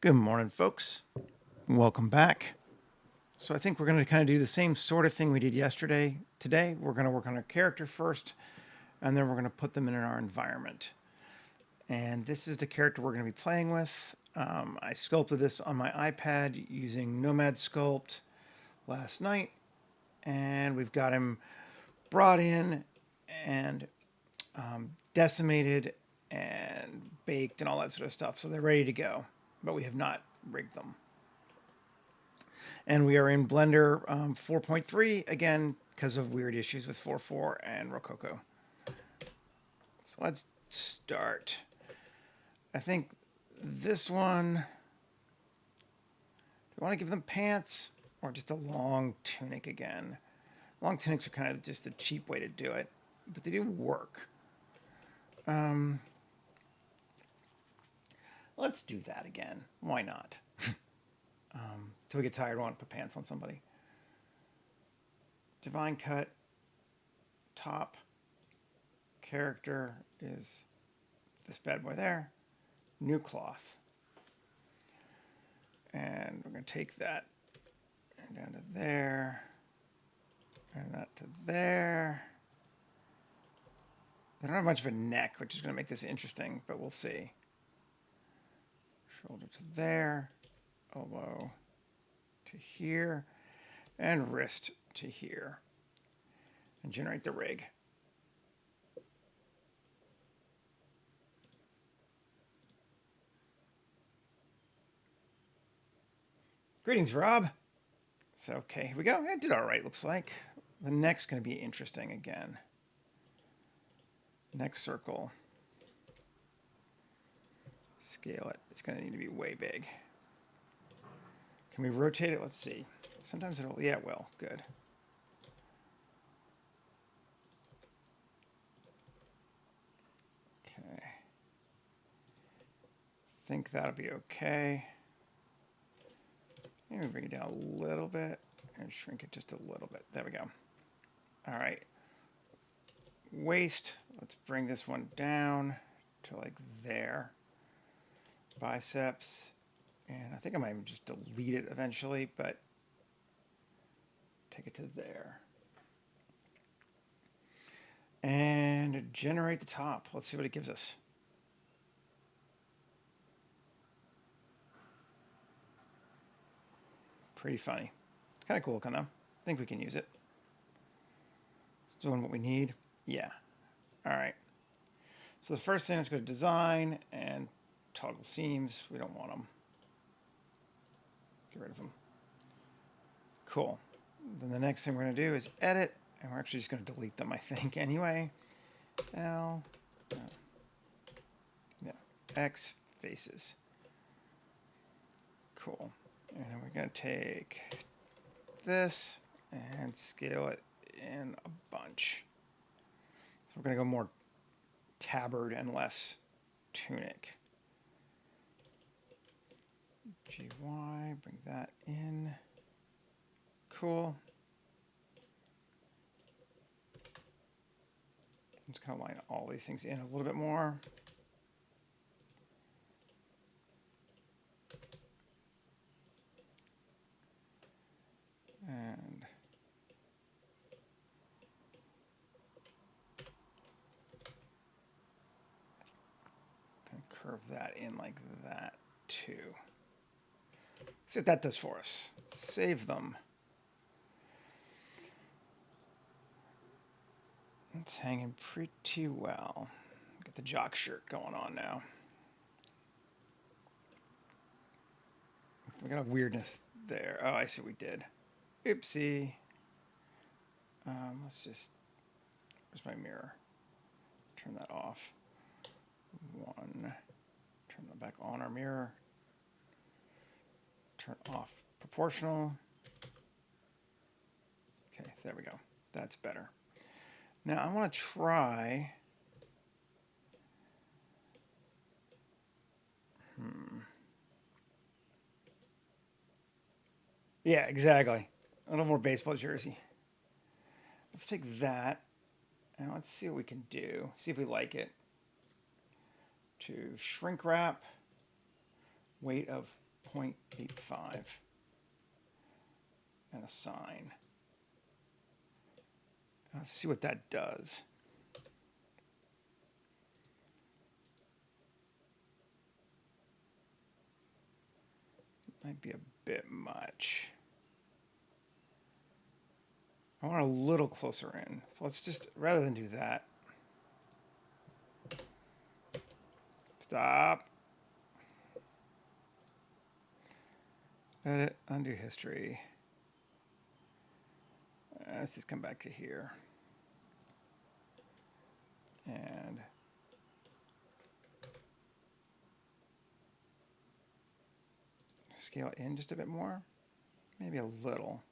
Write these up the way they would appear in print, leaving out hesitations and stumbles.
Good morning, folks. Welcome back. So I think we're going to kind of do the same sort of thing we did yesterday. Today, we're going to work on our character first, and then we're going to put them in our environment. And this is the character we're going to be playing with. I sculpted this on my iPad using Nomad Sculpt last night, and we've got him brought in and decimated and baked and all that sort of stuff. So they're ready to go, but we have not rigged them. And we are in Blender 4.3 again because of weird issues with 4.4 and Rococo. So let's start. I think this one, do you want to give them pants or just a long tunic again? Long tunics are kind of just a cheap way to do it, but they do work. Let's do that again. Why not? Till we get tired, I want to put pants on somebody. Divine cut, top, character is this bad boy there. New cloth. And we're going to take that and down to there, and that to there. They don't have much of a neck, which is going to make this interesting, but we'll see. Shoulder to there, elbow to here, and wrist to here. And generate the rig. Greetings, Rob. So, okay, here we go. I did all right, looks like. The neck's going to be interesting again. Next circle. Scale it. It's going to need to be way big. Can we rotate it? Let's see. Sometimes it'll, yeah, it will. Good. Okay. Think that'll be okay. Maybe bring it down a little bit and shrink it just a little bit. There we go. All right. Waist. Let's bring this one down to like there. Biceps. And I think I might just delete it eventually, but take it to there. And generate the top. Let's see what it gives us. Pretty funny. Kind of cool looking though. I think we can use it. It's doing what we need. Yeah. All right. So the first thing is go to design and toggle seams. We don't want them. Get rid of them. Cool. Then the next thing we're going to do is edit, and we're actually just going to delete them, I think, anyway. L, no, X faces. Cool. And we're going to take this and scale it in a bunch. So we're going to go more tabard and less tunic. GY, bring that in. Cool. I'm just going to line all these things in a little bit more. And curve that in like that too. See what that does for us. Save them. It's hanging pretty well. Get the jock shirt going on now. We got a weirdness there. Oh, I see what we did. Oopsie. Let's just, where's my mirror? Turn that off. One. Turn that back on our mirror. Turn off proportional. Okay, there we go. That's better. Now I want to try. Yeah, exactly. A little more baseball jersey. Let's take that and let's see what we can do. See if we like it. To shrink wrap, weight of 0.85 and assign. Let's see what that does. Might be a bit much. I want a little closer in. So let's just, rather than do that, stop. Edit, undo history. Let's just come back to here. And scale in just a bit more, maybe a little.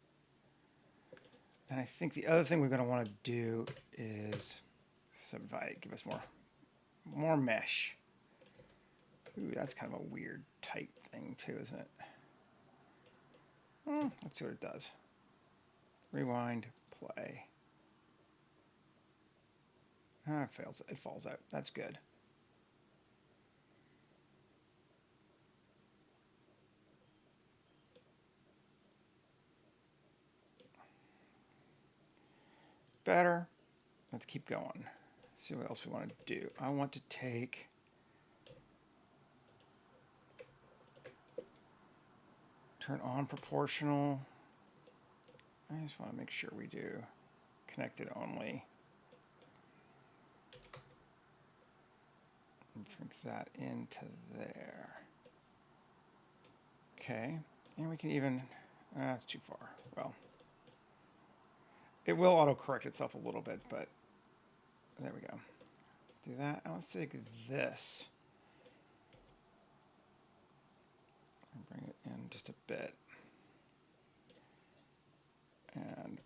And I think the other thing we're going to want to do is subdivide, give us more mesh. Ooh, that's kind of a weird tight thing too, isn't it? Let's see what it does. Rewind, play. It fails. It falls out. That's good. Better. Let's keep going. See what else we want to do. I want to take turn on proportional. I just want to make sure we do connected only. And drink that into there. Okay, and we can even, that's too far. Well, it will auto-correct itself a little bit, but there we go. Do that. Now let's take this and bring it in just a bit. And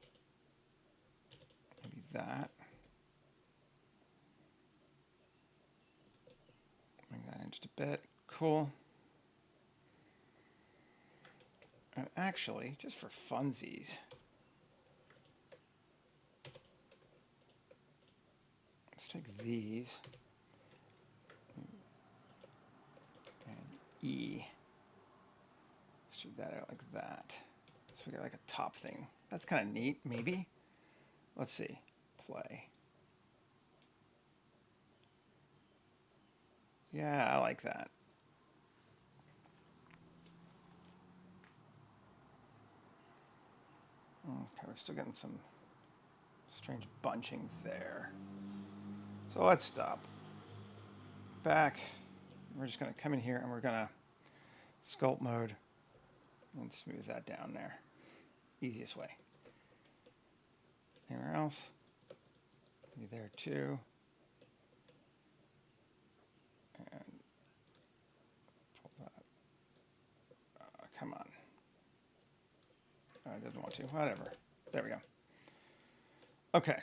maybe that. Bring that in just a bit. Cool. And actually, just for funsies, let's take these and E. Shoot that out like that. So we got like a top thing. That's kind of neat, maybe. Let's see. Play. Yeah, I like that. Okay, we're still getting some strange bunching there. So let's stop. Back. We're just going to come in here and we're going to sculpt mode and smooth that down there. Easiest way. Anywhere else? Maybe there too. And pull that. Come on. It doesn't want to. Whatever. There we go. Okay.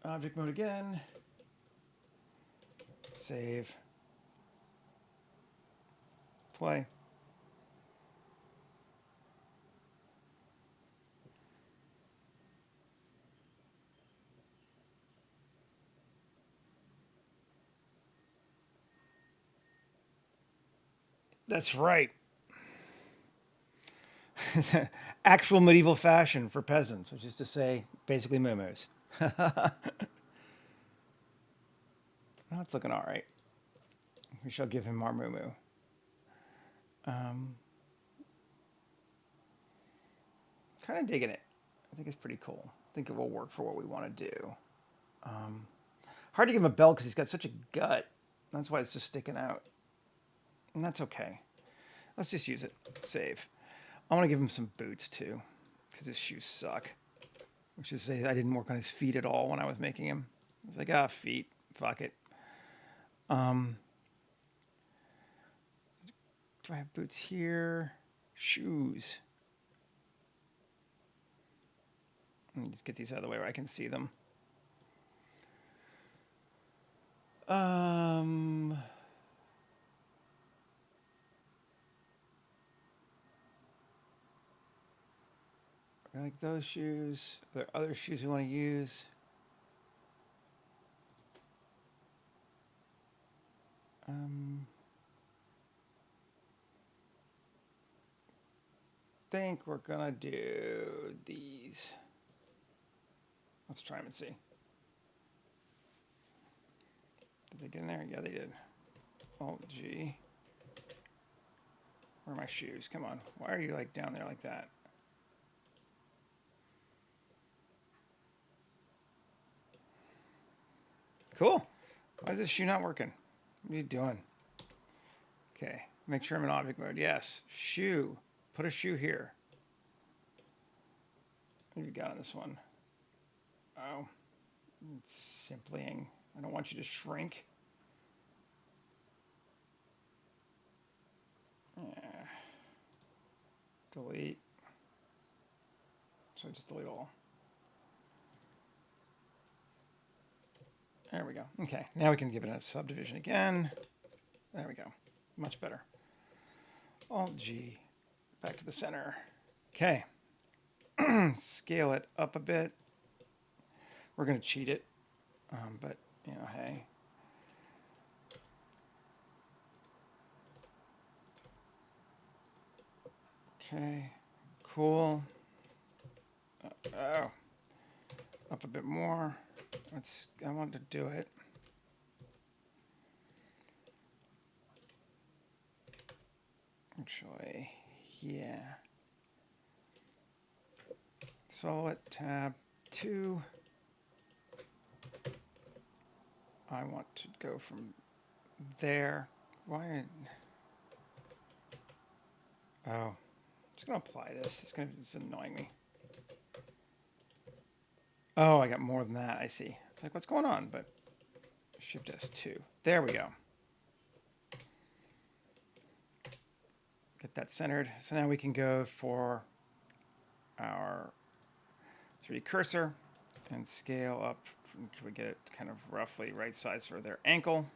Object mode again. Save. Play. That's right. Actual medieval fashion for peasants, which is to say, basically moo-moos. That's looking all right. We shall give him our moo-moo. Kind of digging it. I think it's pretty cool. I think it will work for what we want to do. Hard to give him a belt because he's got such a gut. That's why it's just sticking out. And that's okay. Let's just use it. Save. I want to give him some boots too, because his shoes suck. Which is to say, I didn't work on his feet at all when I was making him. I was like, feet, fuck it. Do I have boots here? Shoes. Let me just get these out of the way where I can see them. I like those shoes. Are there other shoes we want to use? think we're gonna do these. Let's try them and see. Did they get in there? Yeah, they did. Alt-G. Where are my shoes? Come on. Why are you like down there like that? Cool. Why is this shoe not working? What are you doing? Okay. Make sure I'm in object mode. Yes. Shoe. Put a shoe here. What have you got on this one? Oh. It's simplying. I don't want you to shrink. Yeah. Delete. So just delete all. There we go. Okay, now we can give it a subdivision again. There we go. Much better. Alt-G. Back to the center. Okay. Scale it up a bit. We're going to cheat it. But, you know, hey. Okay. Cool. Oh. Up a bit more. I want to do it. Actually, yeah. Solo it, tab 2. I want to go from there. Why? Oh, I'm just gonna apply this. It's annoying me. Oh, I got more than that. I see. It's like, what's going on? But Shift S2. There we go. Get that centered. So now we can go for our 3D cursor and scale up until we get it kind of roughly right size for their ankle.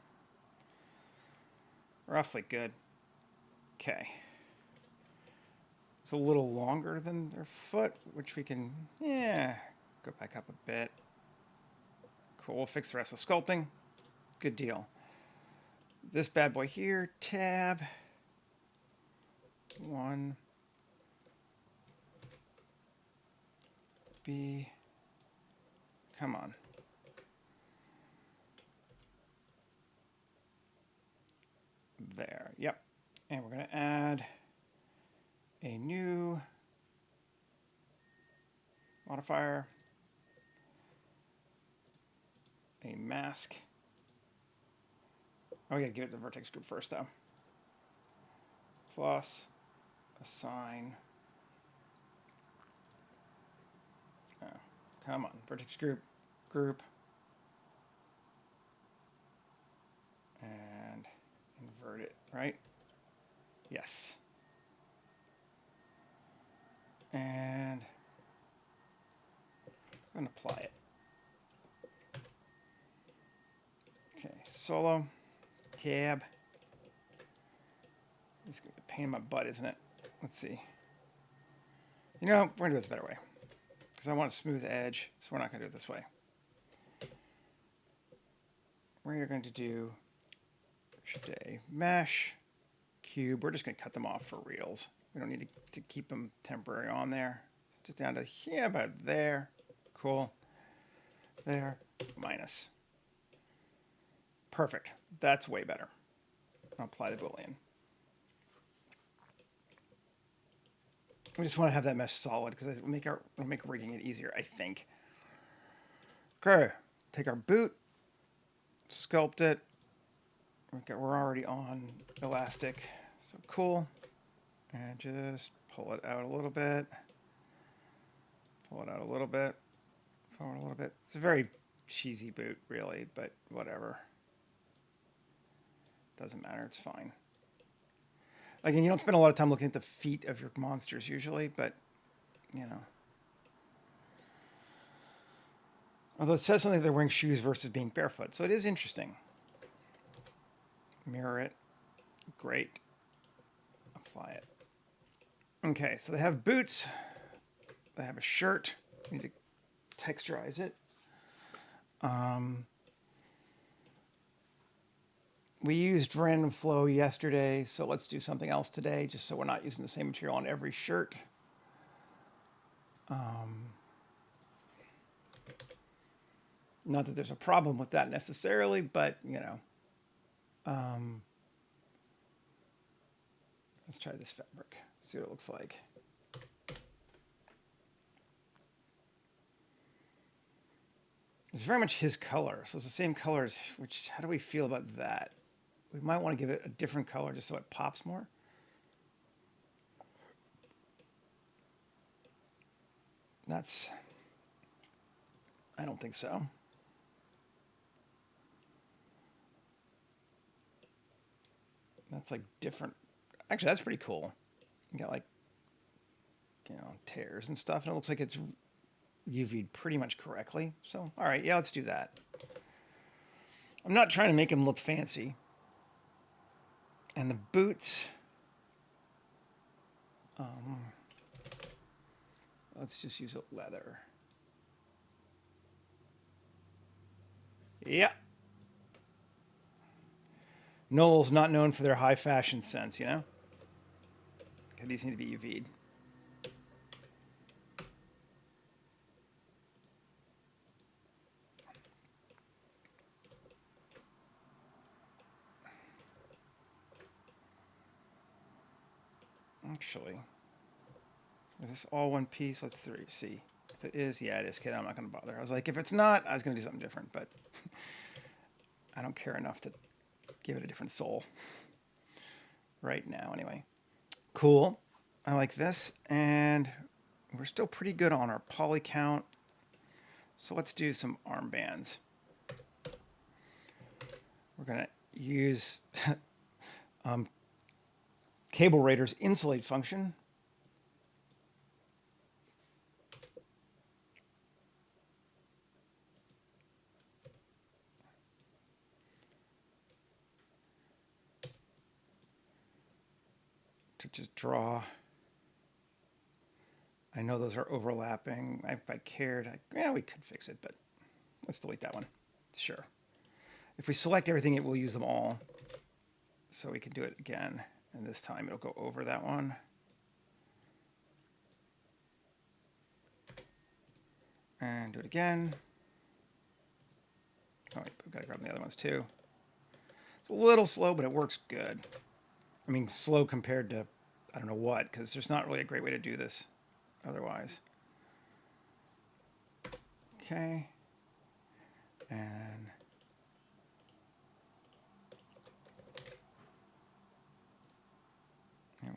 Roughly good. Okay. It's a little longer than their foot, which we can, go back up a bit. Cool. We'll fix the rest with sculpting. Good deal. This bad boy here, tab 1, B, come on. There, yep. And we're going to add a new modifier, a mask. Oh, we got to give it the vertex group first, though. Plus assign. Oh, come on, vertex group, and invert it, right? Yes. And I'm going to apply it. Okay, solo, tab. It's going to be a pain in my butt, isn't it? Let's see. You know, we're going to do it the better way. Because I want a smooth edge, so we're not going to do it this way. We're going to do Shift A, mesh, cube. We're just going to cut them off for reals. We don't need to keep them temporary on there. Just down to here, about there. Cool. There, minus. Perfect. That's way better. I'll apply the Boolean. We just want to have that mesh solid because it'll make rigging it easier, I think. Okay, take our boot, sculpt it. Okay, we're already on elastic, so cool. And just pull it out a little bit. Pull it out a little bit. Forward a little bit. It's a very cheesy boot, really, but whatever. Doesn't matter, it's fine. Again, you don't spend a lot of time looking at the feet of your monsters usually, but, you know. Although it says something they're wearing shoes versus being barefoot, so it is interesting. Mirror it. Great. Apply it. Okay, so they have boots. They have a shirt. We need to texturize it. We used random flow yesterday, so let's do something else today, just so we're not using the same material on every shirt. Not that there's a problem with that necessarily, but you know, let's try this fabric, see what it looks like. It's very much his color, so it's the same color as, which, how do we feel about that? We might want to give it a different color just so it pops more. That's, I don't think so. That's like different. Actually, that's pretty cool. You got like, you know, tears and stuff, and it looks like it's UV'd pretty much correctly. So, all right, yeah, let's do that. I'm not trying to make him look fancy. And the boots, let's just use a leather. Yeah. Gnoll's not known for their high fashion sense, you know? These need to be UV'd. Actually, is this all one piece? Let's see. If it is, yeah, it is. Okay, I'm not going to bother. I was like, if it's not, I was going to do something different, but I don't care enough to give it a different soul right now, anyway. Cool. I like this, and we're still pretty good on our poly count. So let's do some armbands. We're going to use Cable Raider's insulate function. To just draw. I know those are overlapping. If I cared, yeah, we could fix it, but let's delete that one. Sure. If we select everything, it will use them all. So we can do it again. And this time it'll go over that one. And do it again. Oh, wait, we've got to grab the other ones too. It's a little slow, but it works good. I mean, slow compared to, I don't know what, because there's not really a great way to do this otherwise. Okay. And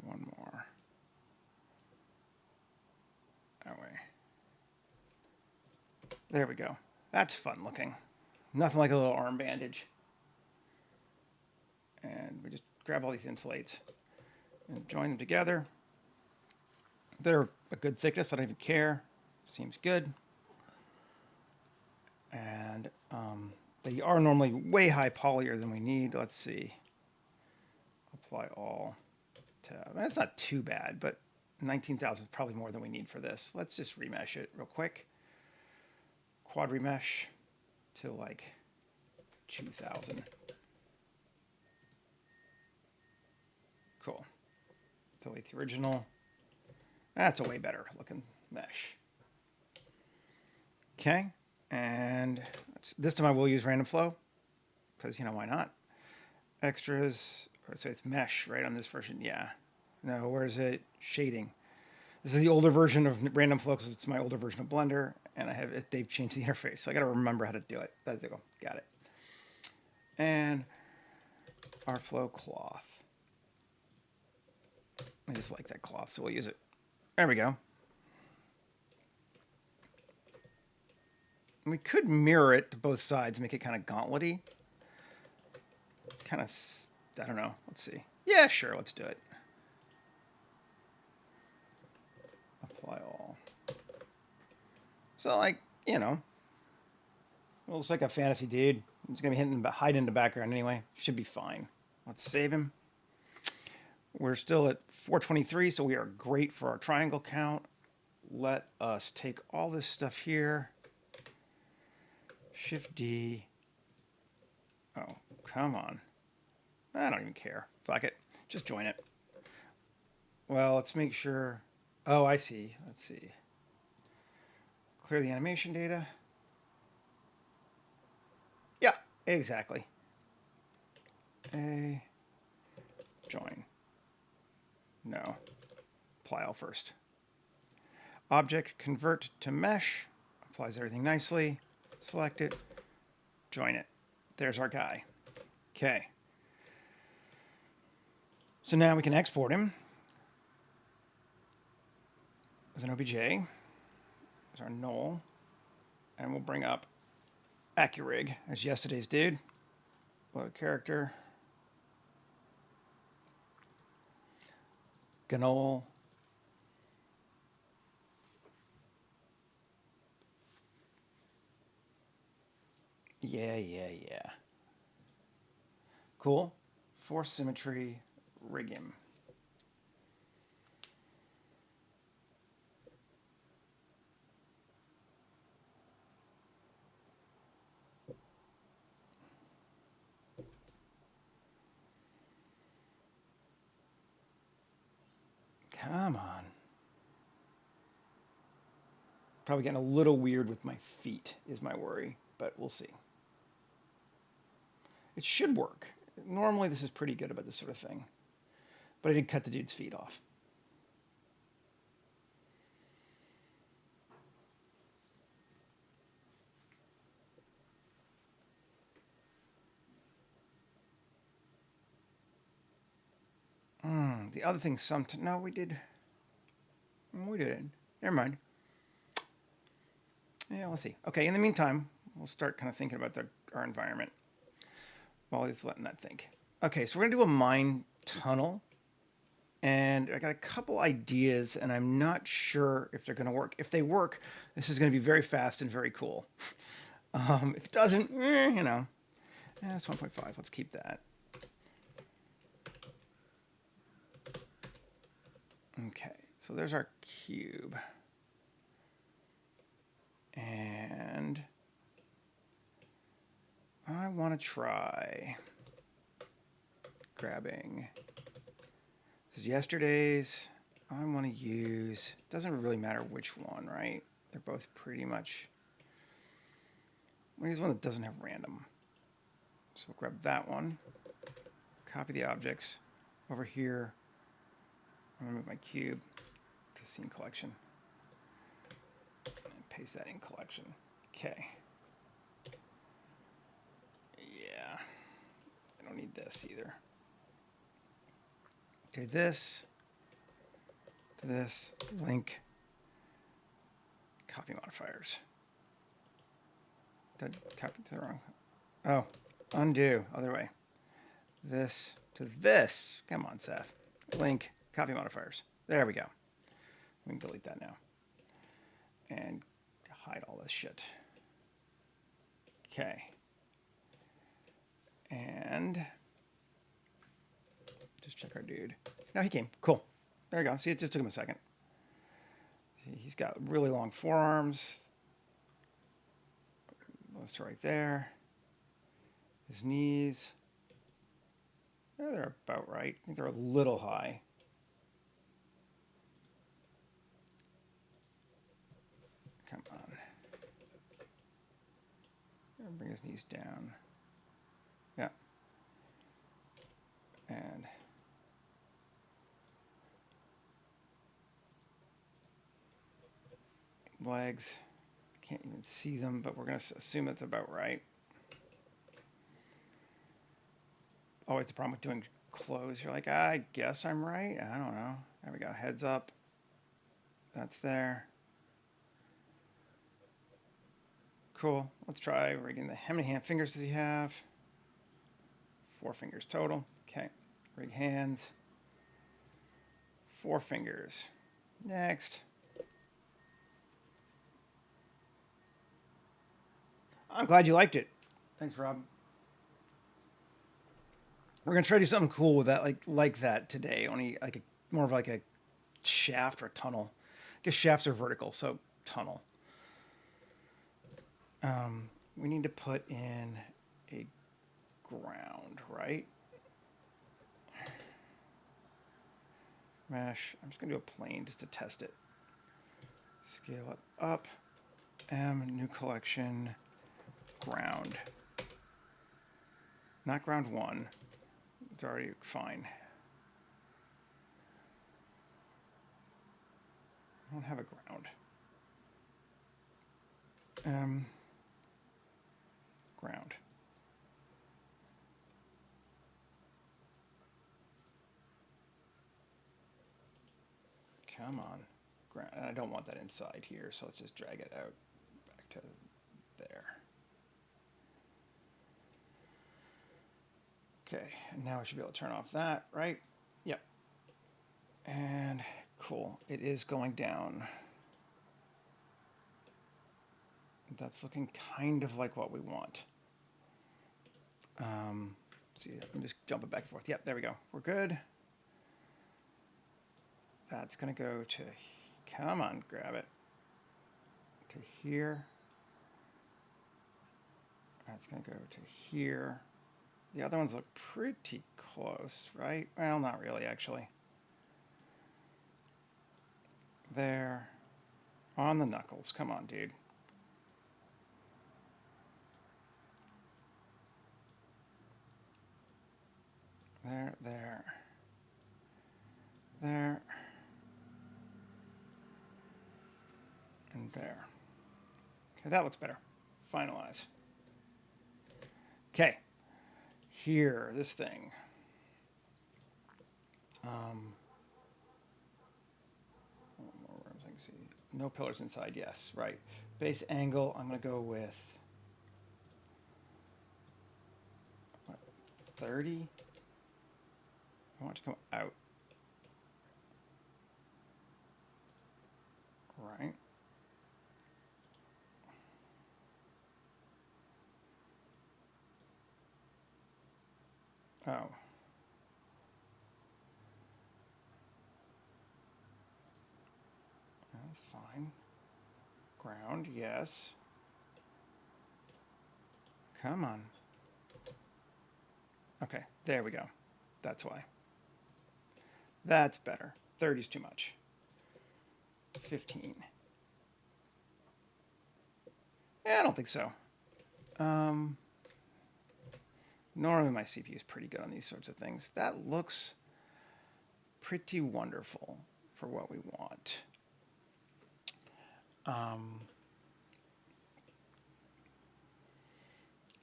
one more. That way. There we go. That's fun looking. Nothing like a little arm bandage. And we just grab all these insulates and join them together. They're a good thickness. I don't even care. Seems good. And they are normally way high polyer than we need. Let's see. Apply all. That's not too bad, but 19,000 is probably more than we need for this. Let's just remesh it real quick. Quad remesh to like 2,000. Cool. Delete the original. That's a way better looking mesh. Okay, and this time I will use random flow because, you know, why not? Extras, or so it's mesh, right, on this version. Yeah. No, where is it? Shading. This is the older version of random flow because it's my older version of Blender, and I have it, they've changed the interface, so I got to remember how to do it. There you go. Got it. And our flow cloth. I just like that cloth, so we'll use it. There we go. We could mirror it to both sides, make it kind of gauntlet-y. Kind of, I don't know. Let's see. Yeah, sure, let's do it. Apply all. So, like, you know, it looks like a fantasy dude. He's going to be hiding in the background anyway. Should be fine. Let's save him. We're still at 423, so we are great for our triangle count. Let us take all this stuff here. Shift D. Oh, come on. I don't even care. Fuck it. Just join it. Well, let's make sure. Oh, I see. Let's see. clear the animation data. Yeah, exactly. A join. No. Apply all first. Object convert to mesh. Applies everything nicely. Select it. Join it. There's our guy. Okay. So now we can export him as an OBJ. There's our Gnoll. And we'll bring up AccuRig as yesterday's dude. Load character. Gnoll. Yeah. Cool. Force symmetry, rig him. Come on. Probably getting a little weird with my feet is my worry, but we'll see. It should work. Normally this is pretty good about this sort of thing. But I did cut the dude's feet off. The other thing, no, we did. We did. Never mind. Yeah, we'll see. Okay, in the meantime, we'll start kind of thinking about our environment while he's letting that think. Okay, so we're going to do a mine tunnel. And I got a couple ideas, and I'm not sure if they're going to work. If they work, this is going to be very fast and very cool. If it doesn't, you know, it's 1.5. Let's keep that. Okay, so there's our cube. And I want to try grabbing this is yesterday's. I want to use, doesn't really matter which one, right? They're both pretty much, I'm going to use one that doesn't have random. So we'll grab that one, copy the objects over here. I'm going to move my cube to scene collection and paste that in collection. Okay. Yeah, I don't need this either. Okay, this to this, link, copy modifiers. Did I copy to the wrong? Oh, undo, other way. This to this. Come on, Seth. Link, copy modifiers. There we go. We can delete that now. And hide all this shit. Okay. And just check our dude. No, he came. Cool. There you go. See, it just took him a second. See, he's got really long forearms. Those two right there. His knees. Yeah, they're about right. I think they're a little high. Come on. Bring his knees down. Yeah. And legs. Can't even see them, but we're going to assume that's about right. Always the problem with doing clothes. You're like, I guess I'm right. I don't know. There we go. Heads up. That's there. Cool. Let's try rigging the, how many fingers does he have? 4 fingers total. Okay. Rig hands. 4 fingers. Next. I'm glad you liked it. Thanks, Rob. We're gonna try to do something cool with that, like that today. Only like a, more of like a shaft or a tunnel. I guess shafts are vertical, so tunnel. We need to put in a ground, right? Mesh. I'm just gonna do a plane just to test it. Scale it up. new collection, ground. Not ground 1. It's already fine. I don't have a ground. Ground. Come on. Ground. And I don't want that inside here, so let's just drag it out back to there. Okay, and now I should be able to turn off that, right? Yep. And cool, it is going down. That's looking kind of like what we want. See, I'm just jumping back and forth. Yep, there we go. We're good. That's going to go to, come on, grab it, to here. That's going to go to here. The other ones look pretty close, right? Well, not really, actually. There. On the knuckles. Come on, dude. There, there. There. And there. Okay, that looks better. Finalize. Okay. Here, this thing. No pillars inside, yes, right. Base angle, I'm going to go with what, 30? I want it to come out. Right. Oh. That's fine. Ground, yes. Come on. Okay, there we go. That's why. That's better. 30 is too much. 15. Yeah, I don't think so. Normally my CPU is pretty good on these sorts of things. That looks pretty wonderful for what we want.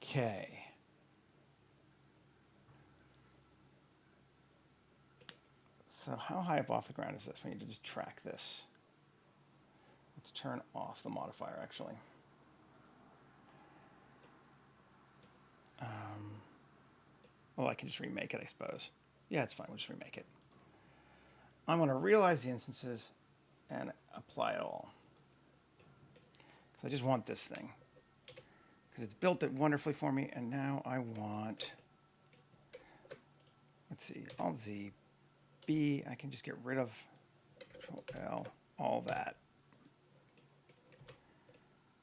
Okay. So how high up off the ground is this? We need to just track this. Let's turn off the modifier, actually. Well, I can just remake it, I suppose. Yeah, it's fine. We'll just remake it. I'm going to realize the instances and apply it all. Because I just want this thing. Because it's built it wonderfully for me, and now I want, let's see, Alt-Z, B, I can just get rid of Control-L, all that.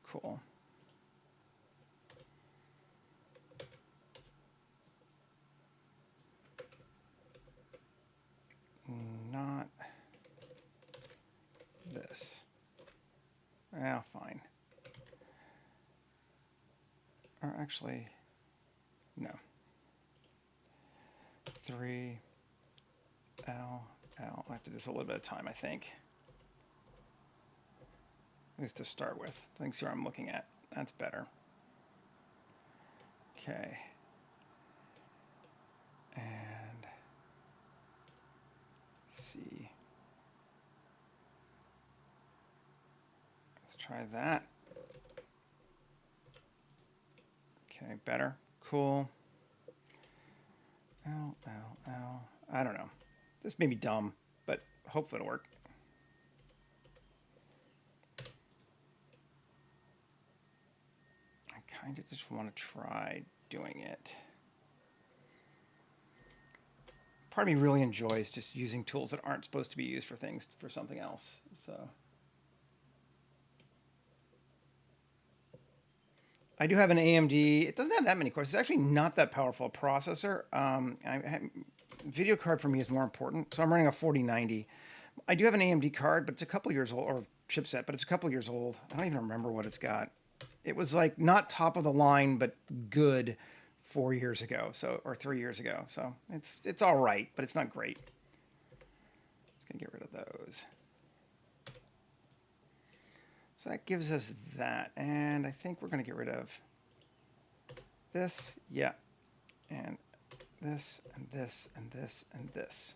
Cool. Not this. Well, fine. Or actually, no. 3, L, L. I have to do this a little bit of time, I think. At least to start with. I think see where I'm looking at. That's better. Okay. And C. Let's try that. Okay, better. Cool. L, L, L. I don't know. This may be dumb, but hopefully it'll work. I kind of just want to try doing it. Part of me really enjoys just using tools that aren't supposed to be used for things for something else. So I do have an AMD. It doesn't have that many cores. It's actually not that powerful a processor. Video card for me is more important, so I'm running a 4090. I do have an AMD card, but it's a couple years old, or chipset, but it's a couple years old. I don't even remember what it's got. It was like not top of the line, but good 4 years ago, so, or 3 years ago. So it's all right, but it's not great. Just gonna get rid of those. So that gives us that, and I think we're gonna get rid of this, yeah, and this, and this, and this, and this.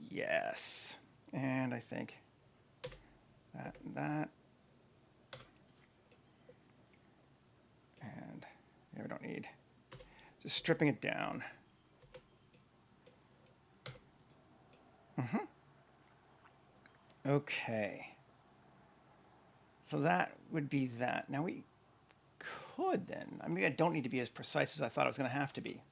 Yes, and I think that and that. And yeah, we don't need, just stripping it down. Okay. So that would be that. Now we could then, I mean, I don't need to be as precise as I thought I was going to have to be.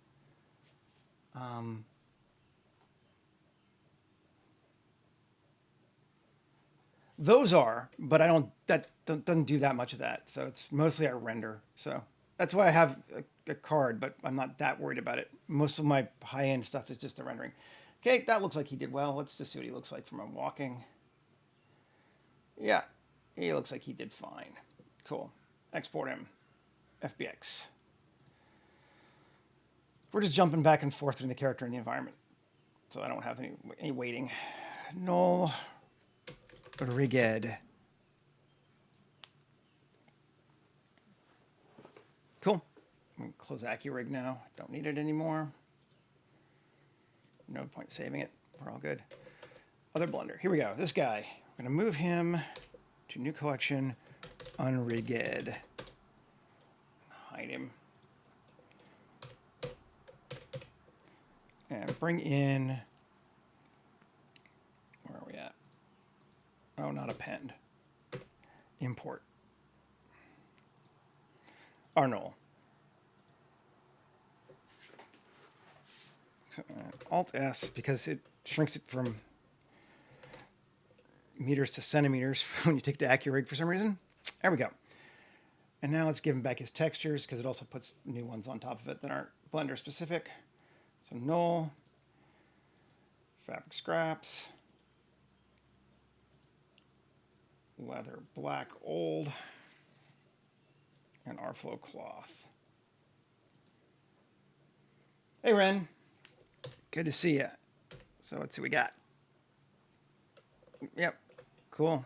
Those are, but I don't, that doesn't do that much of that. So it's mostly our render. So that's why I have a card, but I'm not that worried about it. Most of my high-end stuff is just the rendering. Okay, that looks like he did well. Let's just see what he looks like from him walking. Yeah, he looks like he did fine. Cool. Export him. FBX. We're just jumping back and forth between the character and the environment, so I don't have any waiting. Gnoll. Rigged. Cool. I'm going to close AccuRig now. Don't need it anymore. No point saving it. We're all good. Other Blender. Here we go. This guy. We're going to move him to New Collection, Unrigged. Hide him. And bring in, where are we at? Oh, not append. Import. Gnoll. So, Alt-S, because it shrinks it from meters to centimeters when you take the AccuRig for some reason. There we go. And now let's give him back his textures, because it also puts new ones on top of it that aren't Blender specific. So Gnoll, fabric scraps, leather black old, and Rflow cloth. Hey Ren, good to see you. So let's see what we got. Yep, cool.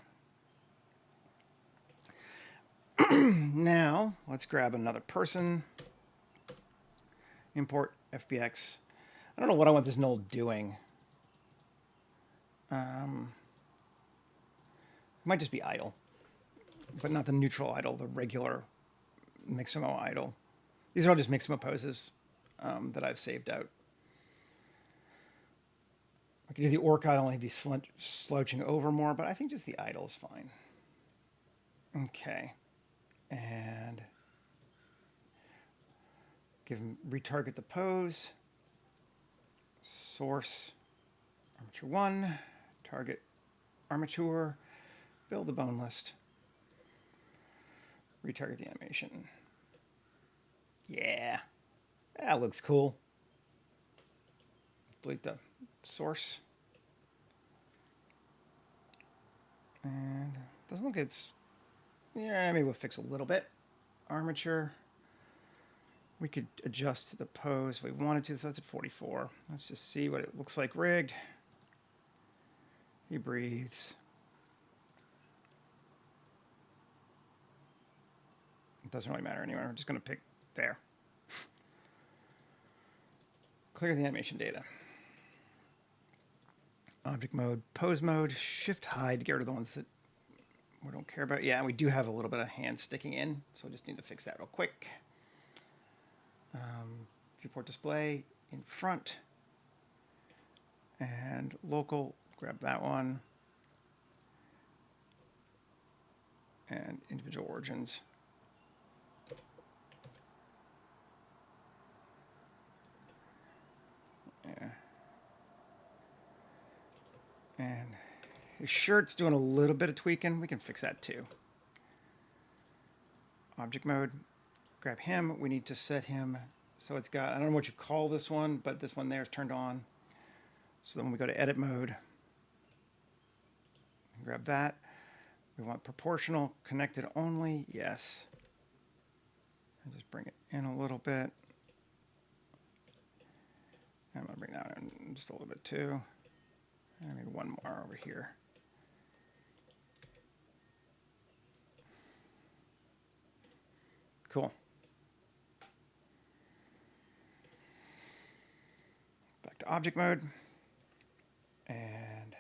Now let's grab another person. Import FBX. I don't know what I want this Gnoll doing. It might just be idle, but not the neutral idle, the regular Mixamo idle. These are all just Mixamo poses that I've saved out. I could do the orc idle and he'd be slouching over more, but I think just the idle is fine. Okay. And give him, retarget the pose. Source, armature 1, target armature, build the bone list, retarget the animation. Yeah, that looks cool. Delete the source. And doesn't look it's, yeah, maybe we'll fix a little bit. Armature. We could adjust the pose if we wanted to, so that's at 44. Let's just see what it looks like rigged. He breathes. It doesn't really matter anyway. We're just going to pick there. Clear the animation data. Object mode, pose mode, shift hide to get rid of the ones that we don't care about. Yeah, we do have a little bit of hand sticking in, so we just need to fix that real quick. Viewport display in front and local, grab that one, and individual origins. Yeah. And his shirt's doing a little bit of tweaking. We can fix that too. Object mode, grab him. We need to set him so it's got, I don't know what you call this one, but this one there is turned on. So then when we go to edit mode, grab that. We want proportional, connected only, yes. And just bring it in a little bit. I'm going to bring that in just a little bit too. And maybe one more over here. Cool. Back to object mode. And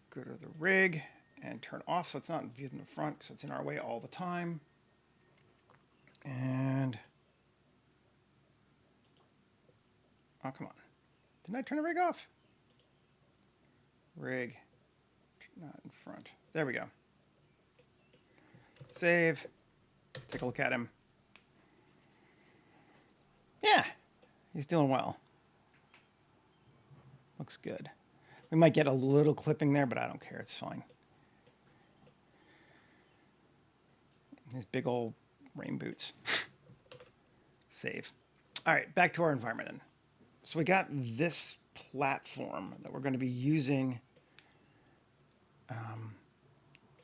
go to the rig and turn off so it's not viewed in the front because it's in our way all the time. And oh, come on. Didn't I turn the rig off? Rig, not in front. There we go. Save. Take a look at him. Yeah, he's doing well. Looks good. We might get a little clipping there, but I don't care. It's fine. These big old rain boots. Save. All right, back to our environment then. So we got this platform that we're going to be using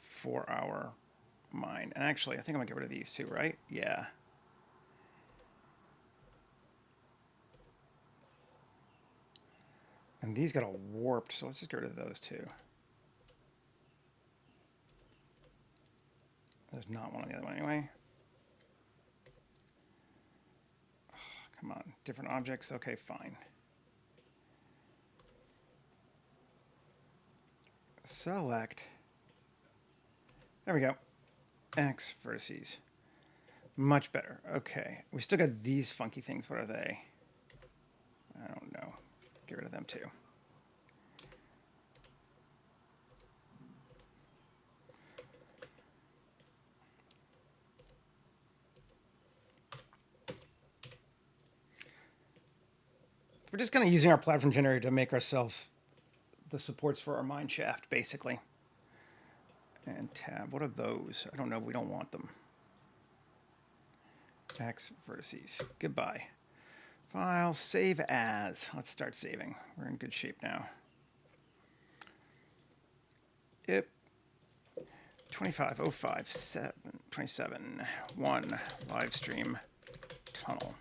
for our mine. And actually, I think I'm going to get rid of these too, right? Yeah. And these got all warped, so let's just get rid of those two. There's not one on the other one anyway. Oh, come on, different objects. Okay, fine. Select. There we go. X vertices. Much better. Okay, we still got these funky things. What are they? I don't know. Get rid of them too. We're just kind of using our platform generator to make ourselves the supports for our mine shaft, basically. And tab, what are those? I don't know, we don't want them. X vertices, goodbye. File, save as. Let's start saving. We're in good shape now. Yep. 25.05.27 1 live stream tunnel.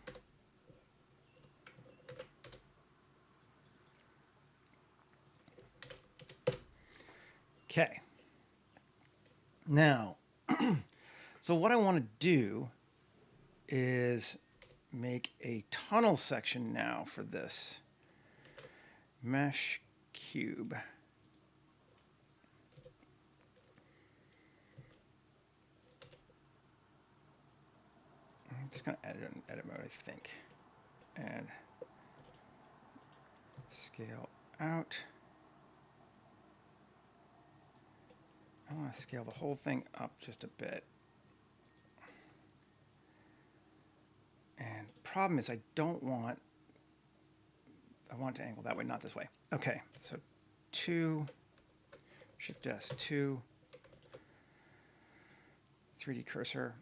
Okay. Now, so what I want to do is make a tunnel section now for this mesh cube. I'm just going to edit in edit mode, I think, and scale out. I want to scale the whole thing up just a bit. And problem is I want to angle that way, not this way. Okay, so 2, Shift S, 2, 3D cursor,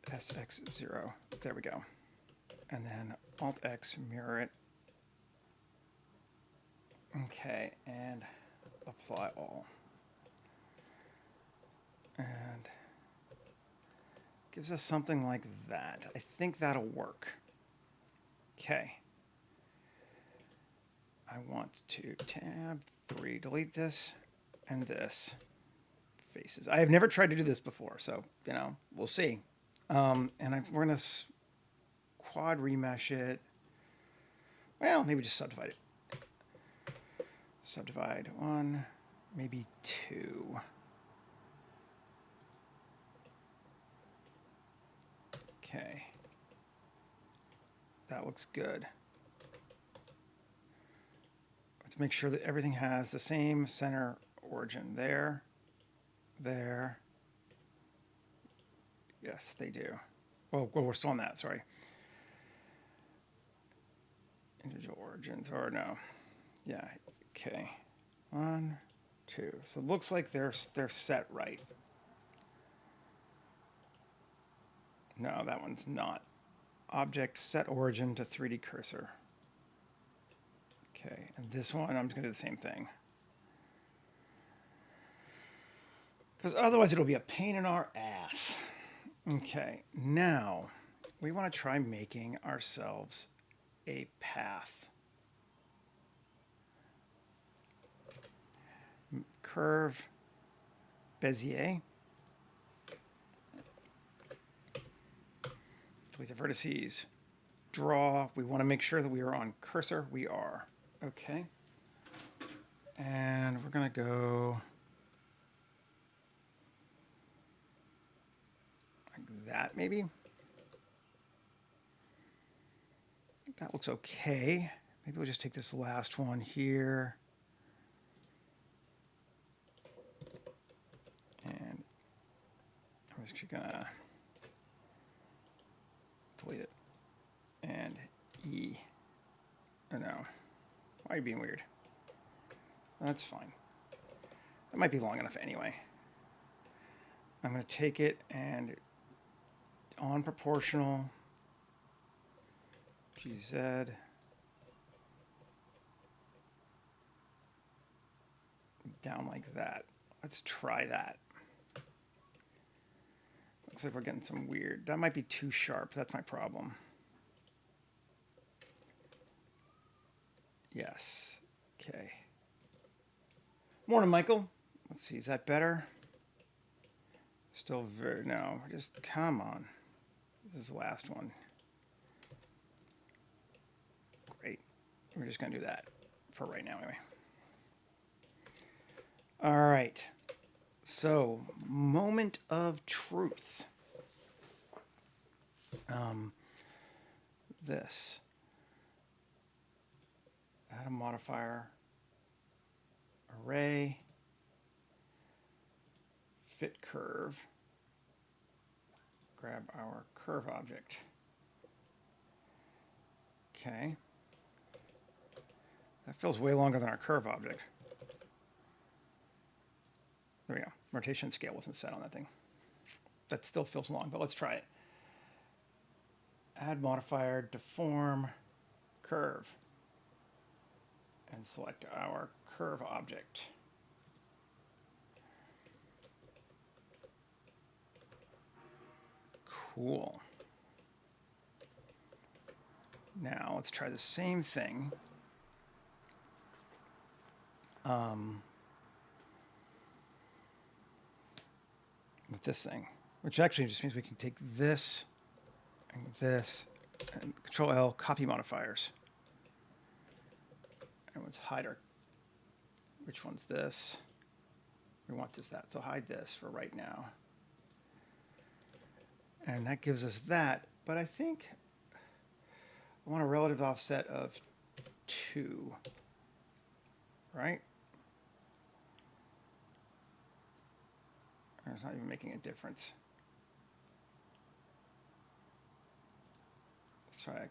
SX0. There we go. And then Alt X, mirror it. Okay, and apply all. And gives us something like that. I think that'll work. Okay. I want to tab 3, delete this and this. Faces. I have never tried to do this before, so, you know, we'll see. And we're going to quad remesh it. Well, maybe just subdivide it. Subdivide 1, maybe 2. Okay. That looks good. Let's make sure that everything has the same center origin. There. There. Yes, they do. Well, we're still on that, sorry. Individual origins, or no. Yeah, okay. 1, 2. So it looks like they're set right. No, that one's not. Object set origin to 3D cursor. Okay, and this one, I'm just going to do the same thing. because otherwise it'll be a pain in our ass. Okay, now we want to try making ourselves a path. Curve, Bezier. Delete the vertices. Draw. We want to make sure that we are on cursor. We are. Okay. And we're going to go like that, maybe. That looks okay. Maybe we'll just take this last one here. And I'm just going to delete it. And E. Or no. Why are you being weird? That's fine. That might be long enough anyway. I'm going to take it and on proportional, GZ, down like that. Let's try that. Looks like we're getting some weird. That might be too sharp. That's my problem. Yes. Okay. Morning, Michael. Let's see. Is that better? Still very. No. Just come on. This is the last one. Great. We're just going to do that for right now, anyway. All right. So, moment of truth. This. Add a modifier. Array. Fit curve. Grab our curve object. Okay. That feels way longer than our curve object. There we go. Rotation scale wasn't set on that thing. That still feels long, but let's try it. Add modifier, deform, curve. And select our curve object. Cool. Now let's try the same thing. With this thing, which actually just means we can take this and Control L, copy modifiers. And let's hide our, which one's this? We want this, that, so hide this for right now. And that gives us that, but I think I want a relative offset of 2, right? Or it's not even making a difference. Let's try.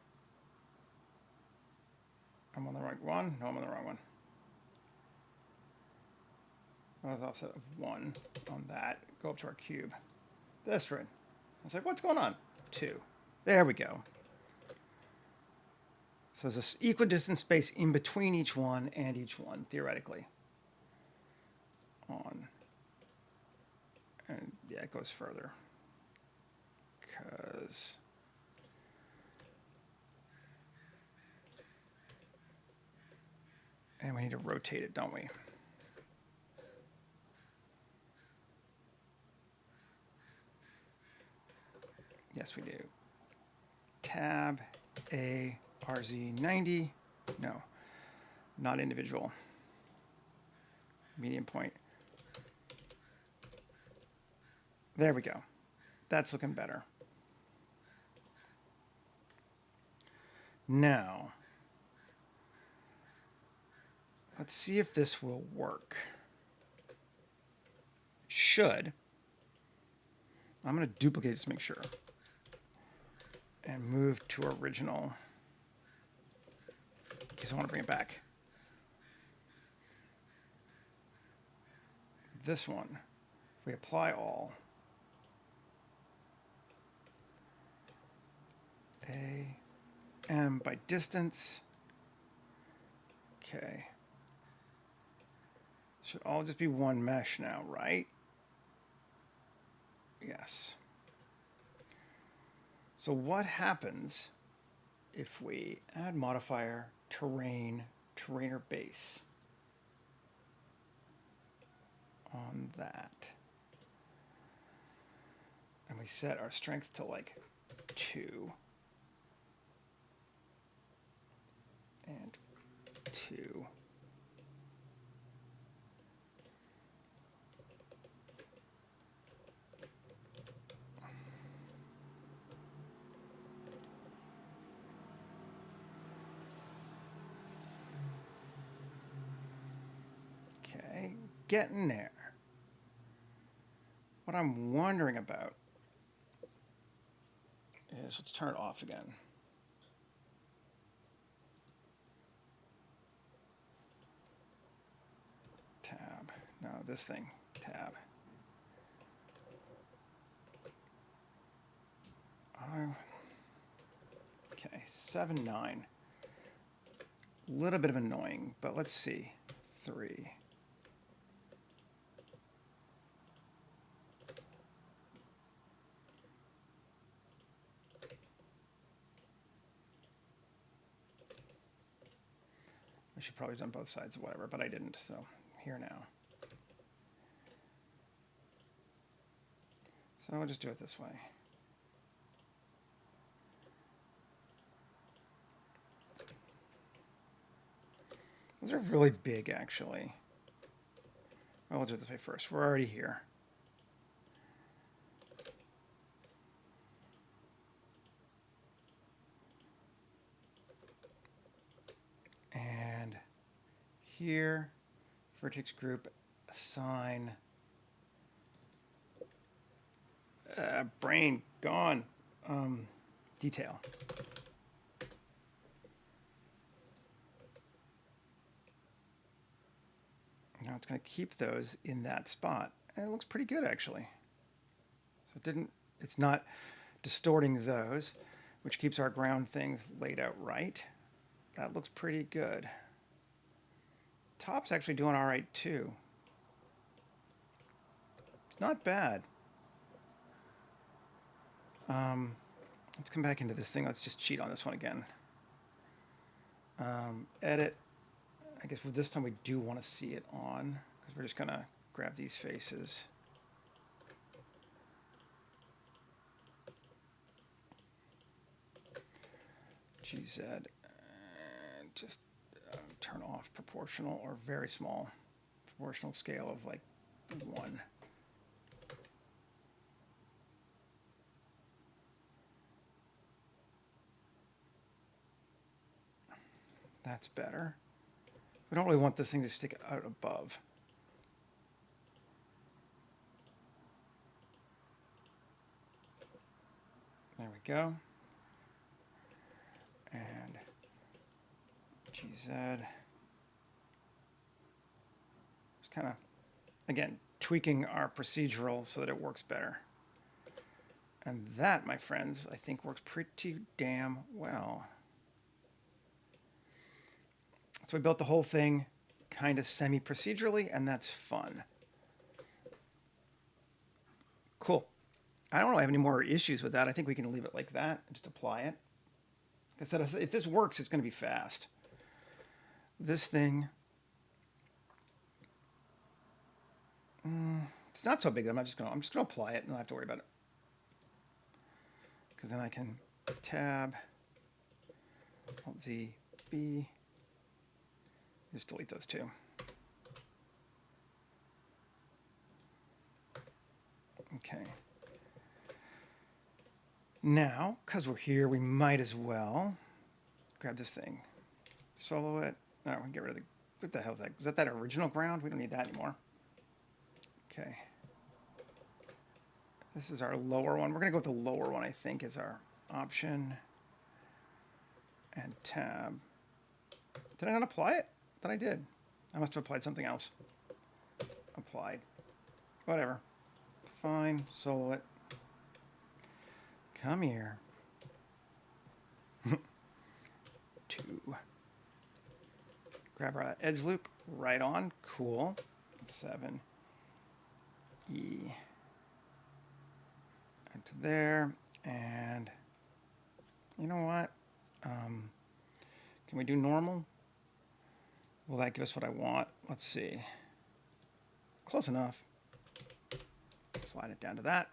I'm on the right one? No, I'm on the wrong one. Relative offset of 1 on that. Go up to our cube. That's right. I was like, what's going on? 2. There we go. So there's this equidistant space in between each one and each one, theoretically. On. And yeah, it goes further. Because and we need to rotate it, don't we? Yes, we do. Tab A RZ90. No, not individual. Median point. There we go. That's looking better. Now, let's see if this will work. Should. I'm going to duplicate this to make sure. And move to original. In case I want to bring it back. This one, if we apply all, A, M by distance. Okay. Should all just be one mesh now, right? Yes. So what happens if we add modifier terrain, terrainer base on that? And we set our strength to like 2 and 2. Okay, getting there. What I'm wondering about is, let's turn it off again. Tab. No, this thing. Tab. Okay, 7, 9. A little bit of annoying, but let's see. 3. I should probably have done both sides or whatever, but I didn't, so here now. So I'll just do it this way. Those are really big, actually. Well, we'll do it this way first. We're already here. And here, vertex group, assign, brain, gone, detail. Now it's going to keep those in that spot. And it looks pretty good, actually. So it's not distorting those, which keeps our ground things laid out right. That looks pretty good. Top's actually doing all right, too. It's not bad. Let's come back into this thing. Let's just cheat on this one again. Edit. I guess this time we do want to see it on, because we're just going to grab these faces. GZ. And just turn off proportional or very small. Proportional scale of like 1. That's better. We don't really want this thing to stick out above. There we go. And GZ. Just kind of, again, tweaking our procedural so that it works better. And that, my friends, I think works pretty damn well. So we built the whole thing kind of semi-procedurally, and that's fun. Cool. I don't really have any more issues with that. I think we can leave it like that and just apply it. Like I said, if this works, it's going to be fast. This thing, it's not so big that I'm just going to apply it and I don't have to worry about it. Because then I can tab, Alt-Z, B. Just delete those two. Okay. Now, because we're here, we might as well grab this thing. Solo it. No, we can get rid of the... What the hell is that? Was that original ground? We don't need that anymore. Okay. This is our lower one. We're going to go with the lower one, I think, is our option. And tab. Did I not apply it? That I did. I must have applied something else. Applied. Whatever. Fine. Solo it. Come here. 2. Grab our edge loop. Right on. Cool. 7. E. into there, and you know what? Can we do normal? Will that give us what I want? Let's see. Close enough. Slide it down to that.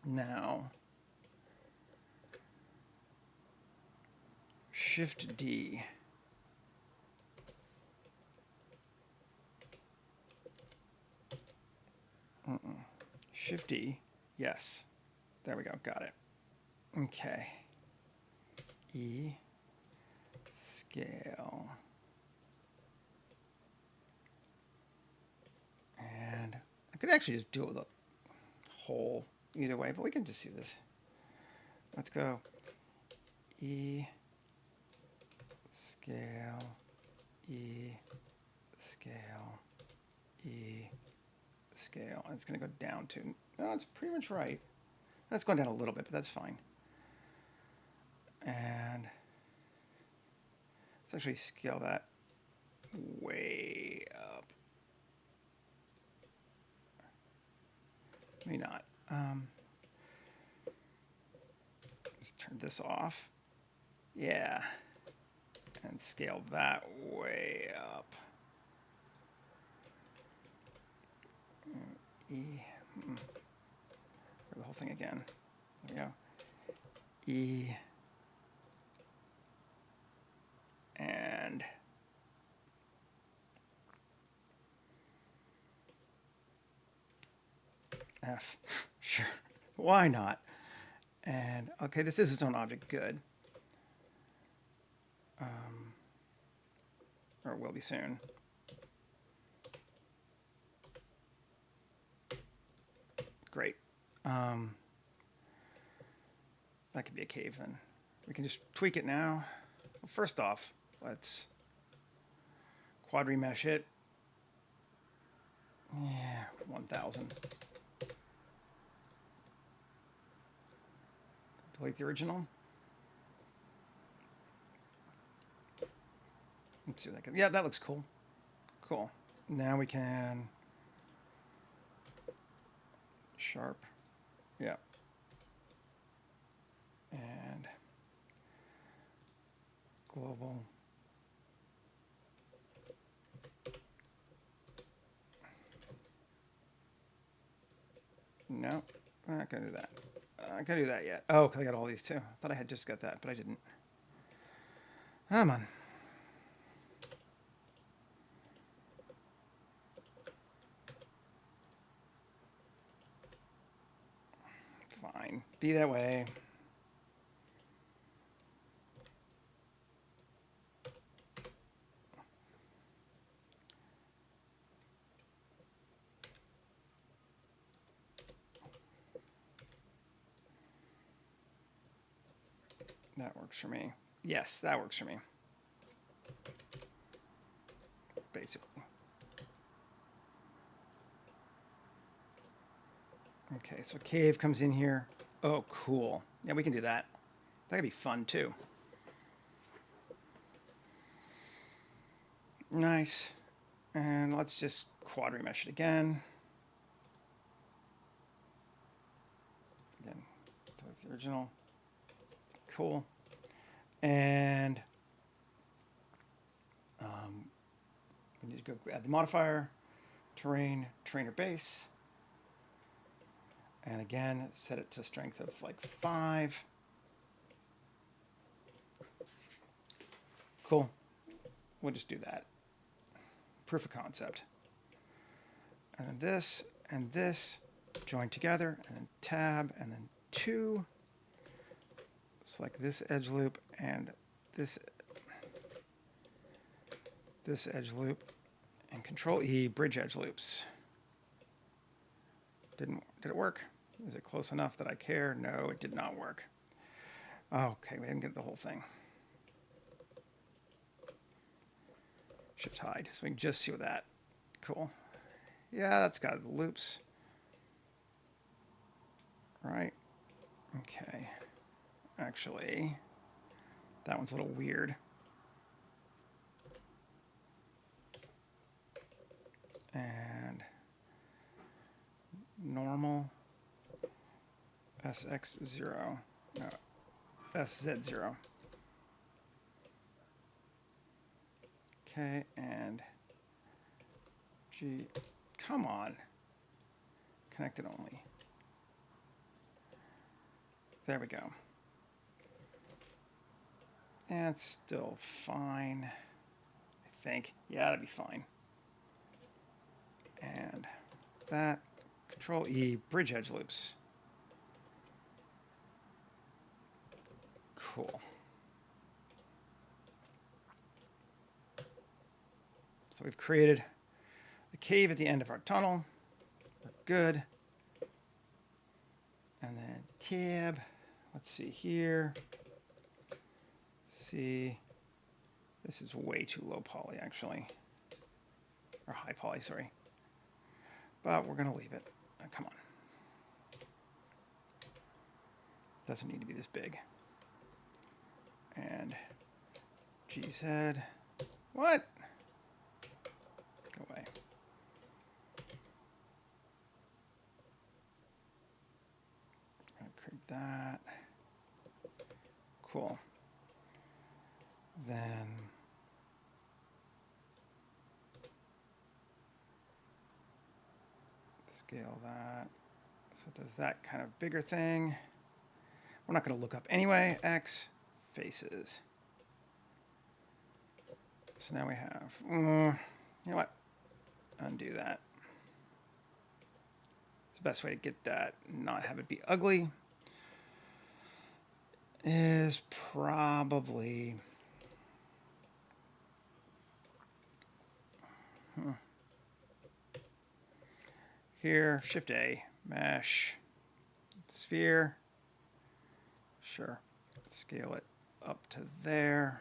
Now, Shift D. Shift D. Yes. There we go. Got it. Okay. E. Scale. And I could actually just do it with a whole either way, but we can just see this. Let's go. E. Scale. E. Scale. E. Scale. And it's going to go down to, no, it's pretty much right. That's going down a little bit, but that's fine. And let's actually scale that way up. Maybe not. Let's turn this off. Yeah. And scale that way up. E. The whole thing again. There we go. E. And F. Sure. Why not? And okay, this is its own object. Good. Or it will be soon. Great. That could be a cave then. We can just tweak it now. Well, first off, let's quad remesh it. Yeah, 1000. Delete the original. Let's see what that can. Yeah, that looks cool. Cool. Now we can sharp. Yeah. And global. No, I'm not going to do that. I'm not going to do that yet. Oh, because I got all these too. I thought I had just got that, but I didn't. Come on. Fine. Be that way. That works for me. Yes, that works for me. Basically. Okay, so cave comes in here. Oh, cool. Yeah, we can do that. That could be fun too. Nice. And let's just quad remesh it again. Again, delete the original. Cool. And we need to go add the modifier, terrain, trainer base. And again, set it to strength of like 5. Cool. We'll just do that. Proof of concept. And then this join together, and then tab, and then 2. Select this edge loop and this edge loop, and Control E, bridge edge loops. Did it work? Is it close enough that I care? No, it did not work. Okay, we didn't get the whole thing. Shift hide, so we can just see what that. Cool. Yeah, that's got loops. Right. Okay. Actually, that one's a little weird. And normal SX0, no, SZ0. Okay, and G, come on. Connected only. There we go. And it's still fine, I think. Yeah, that'd be fine. And that, Control E, bridge edge loops. Cool. So we've created a cave at the end of our tunnel. We're good. And then tab, let's see here. See, this is way too low poly actually. Or high poly, sorry. But we're gonna leave it. Come on. Doesn't need to be this big. And GZ, what? Go away. I'm gonna create that. Cool. Then scale that. So it does that kind of bigger thing. We're not going to look up anyway. X faces. So now we have, you know what? Undo that. It's the best way to get that, not have it be ugly, is probably, here, Shift A, mesh, sphere. Sure. Scale it up to there.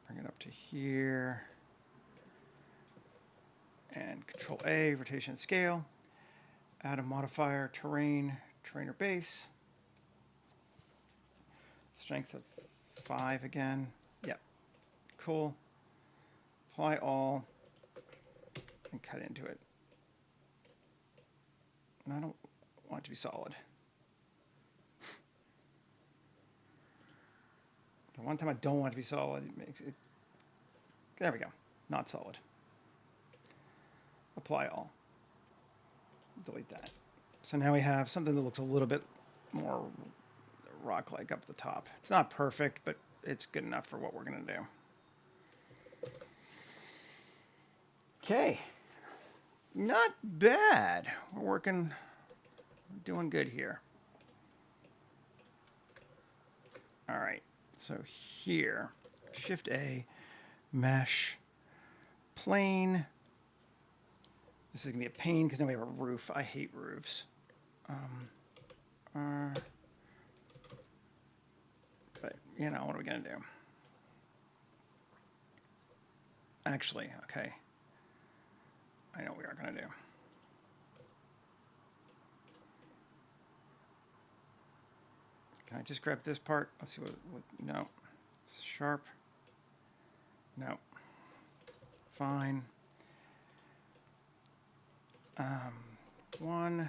Bring it up to here. And Control A, rotation scale. Add a modifier, terrain, trainer base. Strength of 5 again. Yep. Cool. Apply all and cut into it. And I don't want it to be solid. The one time I don't want it to be solid, it makes it. There we go. Not solid. Apply all. Delete that. So now we have something that looks a little bit more rock-like up the top. It's not perfect, but it's good enough for what we're going to do. Okay. Not bad. We're doing good here. All right. So here, Shift A, mesh, plane. This is going to be a pain because now we have a roof. I hate roofs. But, you know, what are we going to do? Actually, okay. I know what we are going to do. Can I just grab this part? Let's see what no. It's sharp. No. Fine. 1,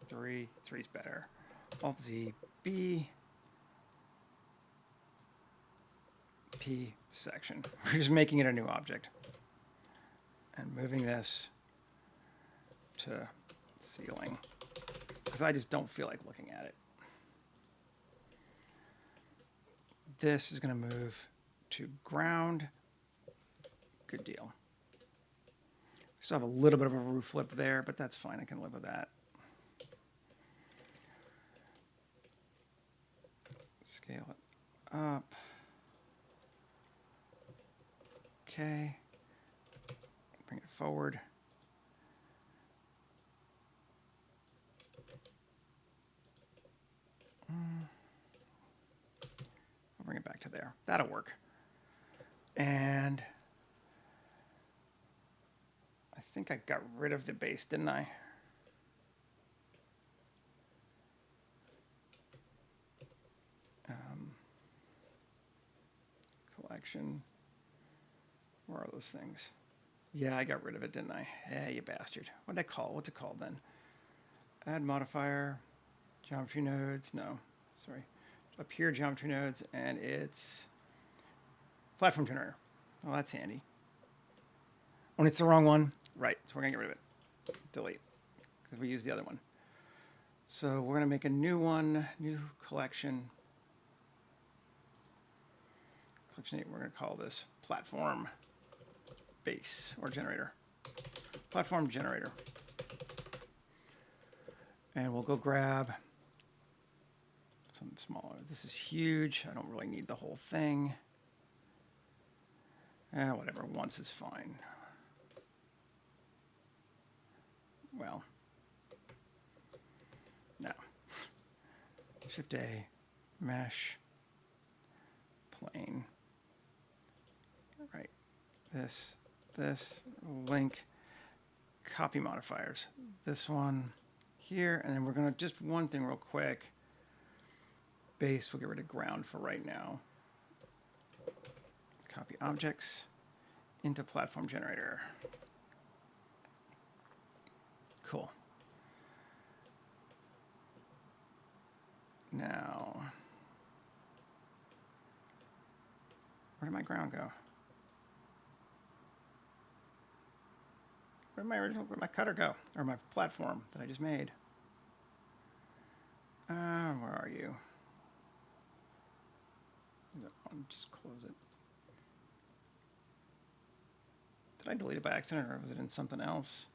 3, 3's better. Alt Z, B, P section. We're just making it a new object. And moving this to ceiling. Because I just don't feel like looking at it. This is going to move to ground. Good deal. Still have a little bit of a roof lip there, but that's fine. I can live with that. Scale it up. Okay. Bring it forward. I'll bring it back to there. That'll work. And I think I got rid of the base, didn't I? Collection. Where are those things? Yeah, I got rid of it, didn't I? Hey, you bastard. What did I call it? What's it called then? Add modifier, geometry nodes. No, sorry. Up here, geometry nodes, and it's platform generator. Well, that's handy. When it's the wrong one, right. So we're going to get rid of it. Delete, because we used the other one. So we're going to make a new one, new collection. Collection 8, we're going to call this platform base or generator. Platform generator. And we'll go grab something smaller. This is huge. I don't really need the whole thing. Whatever, once is fine. Well, no. Shift A, mesh, plane. Right. This, link, copy modifiers. This one here, and then we're going to just one thing real quick. Base, we'll get rid of ground for right now. Copy objects into platform generator. Cool. Now, where did my ground go? Where'd my cutter go? Or my platform that I just made? Where are you? Just close it. Did I delete it by accident, or was it in something else?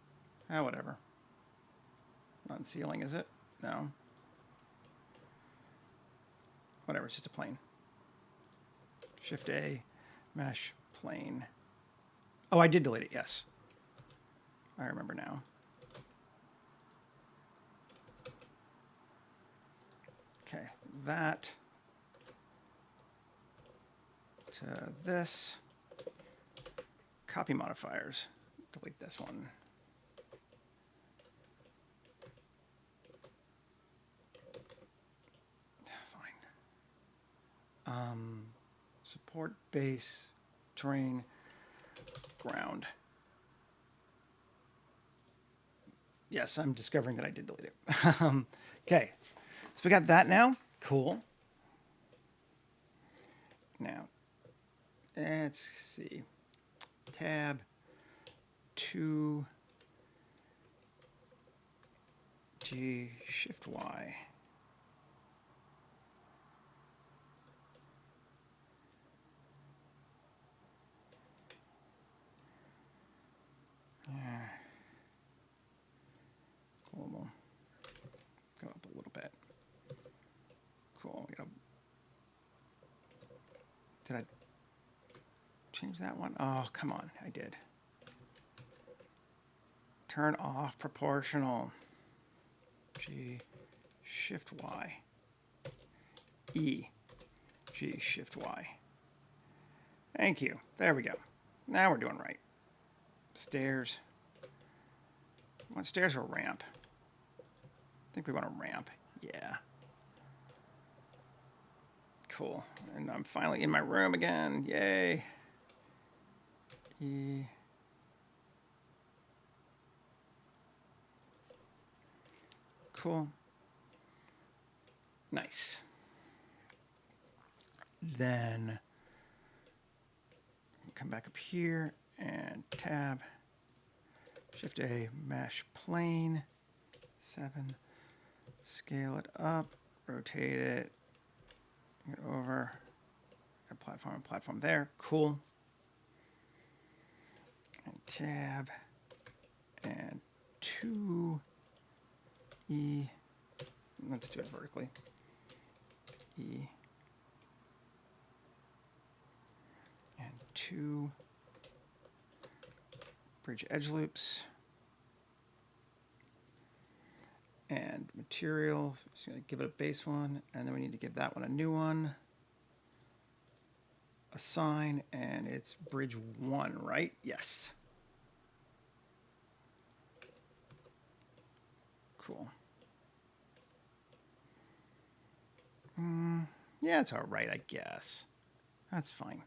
Whatever. Not in ceiling, is it? No. Whatever, it's just a plane. Shift A, mesh, plane. Oh, I did delete it, yes. I remember now. Okay, that to this. Copy modifiers. Delete this one. Fine. Support base, terrain, ground. Yes, I'm discovering that I did delete it. Okay, so we got that now. Cool. Now, let's see. Tab 2 G Shift Y. Global. Go up a little bit. Cool. Did I change that one? Oh, come on. I did. Turn off proportional. G Shift Y. E G Shift Y. Thank you. There we go. Now we're doing right. Stairs. Want stairs or ramp? I think we want a ramp. Yeah. Cool. And I'm finally in my room again. Yay. E. Cool. Nice. Then come back up here and tab. Shift A, mesh plane. 7. Scale it up. Rotate it. Get over. Got platform there. Cool. And tab. And 2 E. Let's do it vertically. E. And 2 bridge edge loops. And material, just going to give it a base one, and then we need to give that one a new one. Assign, and it's bridge 1, right? Yes. Cool. Yeah, it's all right, I guess. That's fine.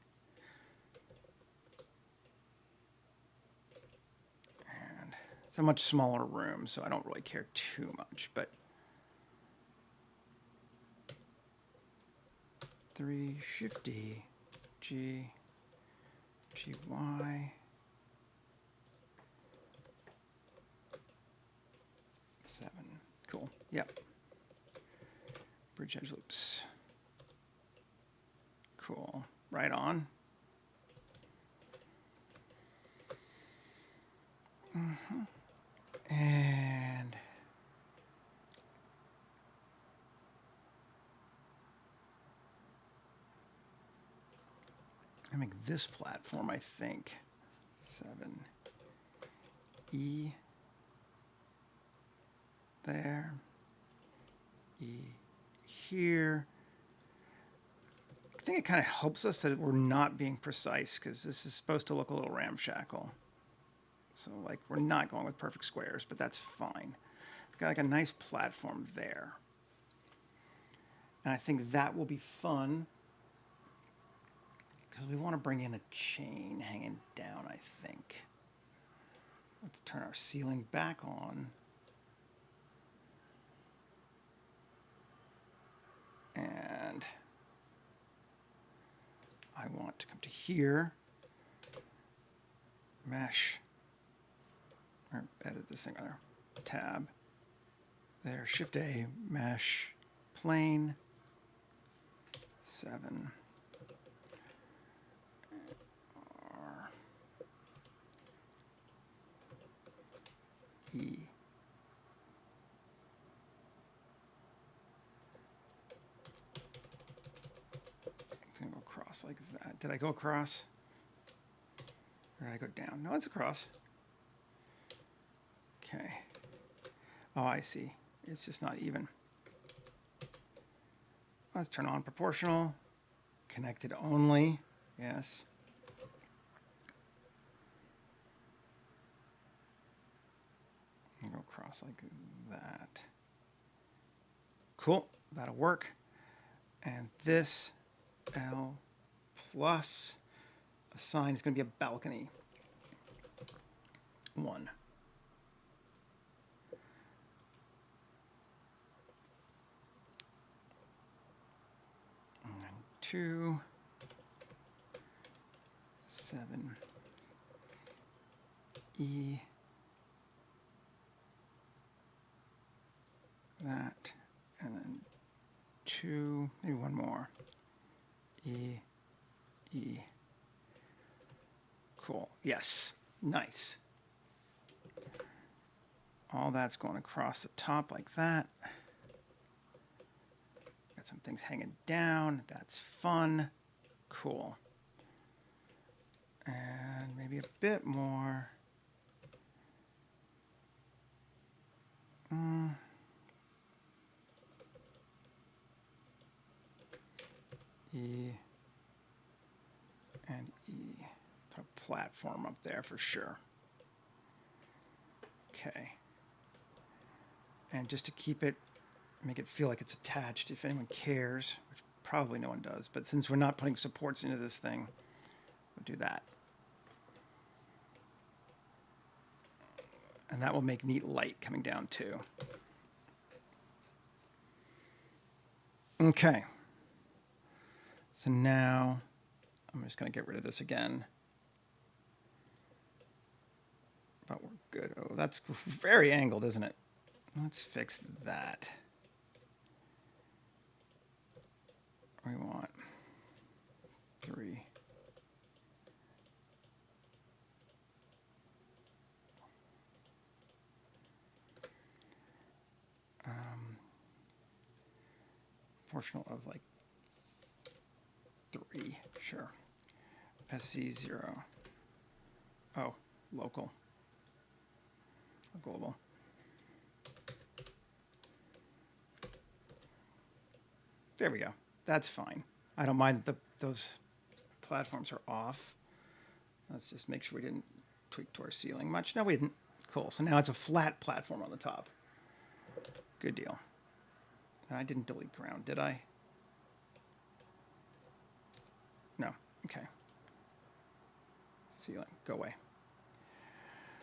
It's a much smaller room, so I don't really care too much, but 3 Shift D, G, G, Y, 7. Cool. Yep. Bridge edge loops. Cool. Right on. And I make this platform, I think. 7 E there. E here. I think it kind of helps us that we're not being precise because this is supposed to look a little ramshackle. So like we're not going with perfect squares, but that's fine. We've got like a nice platform there. And I think that will be fun because we want to bring in a chain hanging down, I think. Let's turn our ceiling back on. And I want to come to here, mesh, or edit this thing rather, tab, there, Shift A, mesh, plane, 7, R, E, I'm gonna go across like that. Did I go across? Or did I go down? No, it's across. Okay. Oh, I see. It's just not even. Let's turn on proportional. Connected only. Yes. And go across like that. Cool. That'll work. And this L plus a sign is going to be a balcony. 1. And 2. 7. E. That. And then 2. Maybe one more. E. E. Cool. Yes. Nice. All that's going across the top like that. Got some things hanging down. That's fun. Cool. And maybe a bit more. E and E. Put a platform up there for sure. Okay. And just to keep it, make it feel like it's attached if anyone cares, which probably no one does, but since we're not putting supports into this thing, we'll do that. And that will make neat light coming down too. Okay. So now I'm just going to get rid of this again. But we're good. Oh, that's very angled, isn't it? Let's fix that. We want 3. Proportional of like 3, sure. SC0. Oh, local. Global. There we go. That's fine. I don't mind that those platforms are off. Let's just make sure we didn't tweak to our ceiling much. No, we didn't. Cool. So now it's a flat platform on the top. Good deal. And I didn't delete ground, did I? No. Okay. Ceiling. Go away.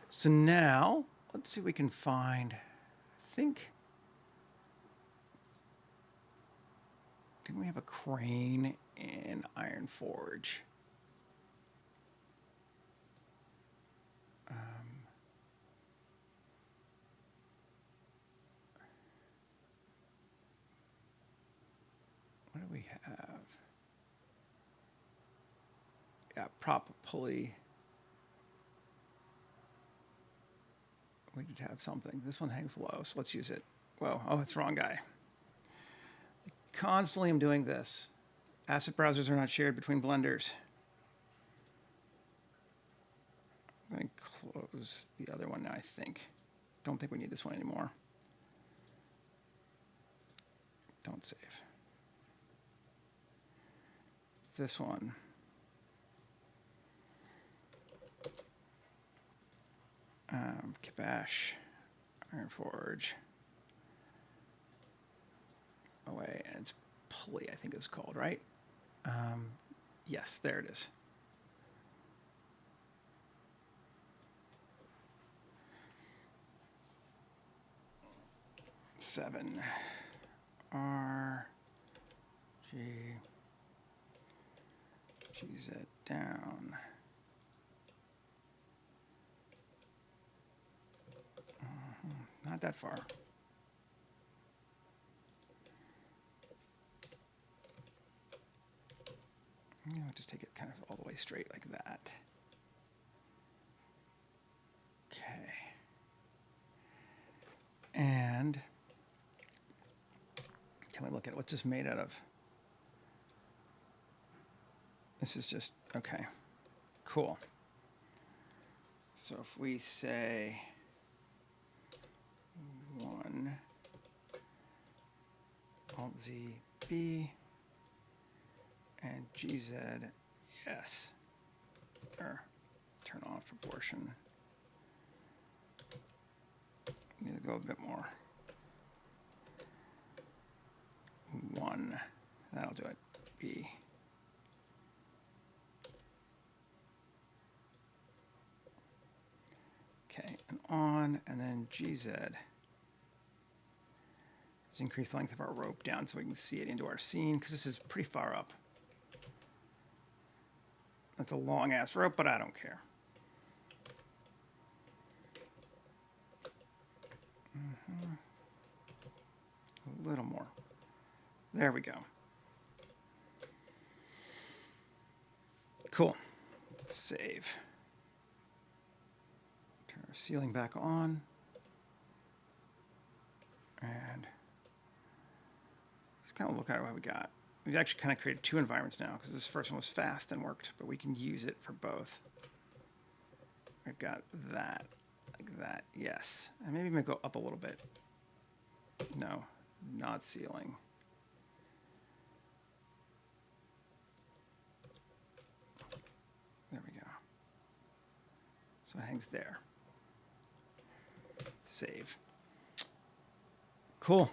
So now let's see if we can find, I think, didn't we have a crane in Iron Forge? What do we have? Yeah, prop pulley. We did have something. This one hangs low, so let's use it. Whoa, oh, it's the wrong guy. Constantly I'm doing this. Asset browsers are not shared between blenders. I'm going to close the other one now, I think. Don't think we need this one anymore. Don't save. This one. Kibash, Iron Forge. Away, and it's pulley, I think it's called, right? Yes, there it is. Seven R G GZ down. Not that far. I'll just take it kind of all the way straight like that. Okay. And can we look at what's this made out of? This is just, okay, cool. So if we say 1 Alt Z B and GZ yes, or turn off proportion. Need to go a bit more. 1, that'll do it. B. Okay, and on, and then GZ. Let's increase the length of our rope down so we can see it into our scene, because this is pretty far up. That's a long ass rope, but I don't care. A little more. There we go. Cool. Let's save. Turn our ceiling back on. And let's kind of look at what we got. We've actually kind of created 2 environments now because this first one was fast and worked, but we can use it for both. We've got that, like that, yes. And maybe even go up a little bit. No, not ceiling. There we go. So it hangs there. Save. Cool.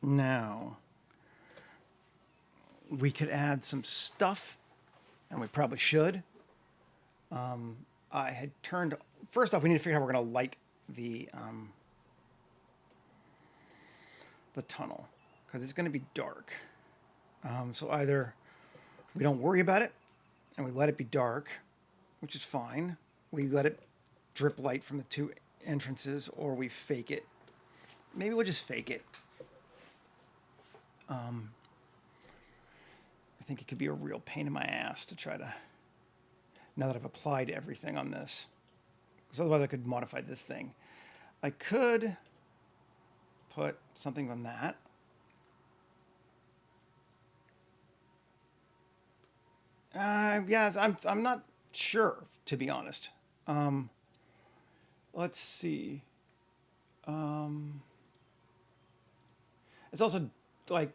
Now, we could add some stuff, and we probably should. I had turned, first off, we need to figure out how we're going to light the tunnel, because it's going to be dark. So either we don't worry about it, and we let it be dark, which is fine. We let it drip light from the 2 entrances, or we fake it. Maybe we'll just fake it. I think it could be a real pain in my ass to try to, now that I've applied everything on this, because otherwise I could modify this thing. I could put something on that. Yeah, I'm not sure, to be honest. Let's see. It's also like,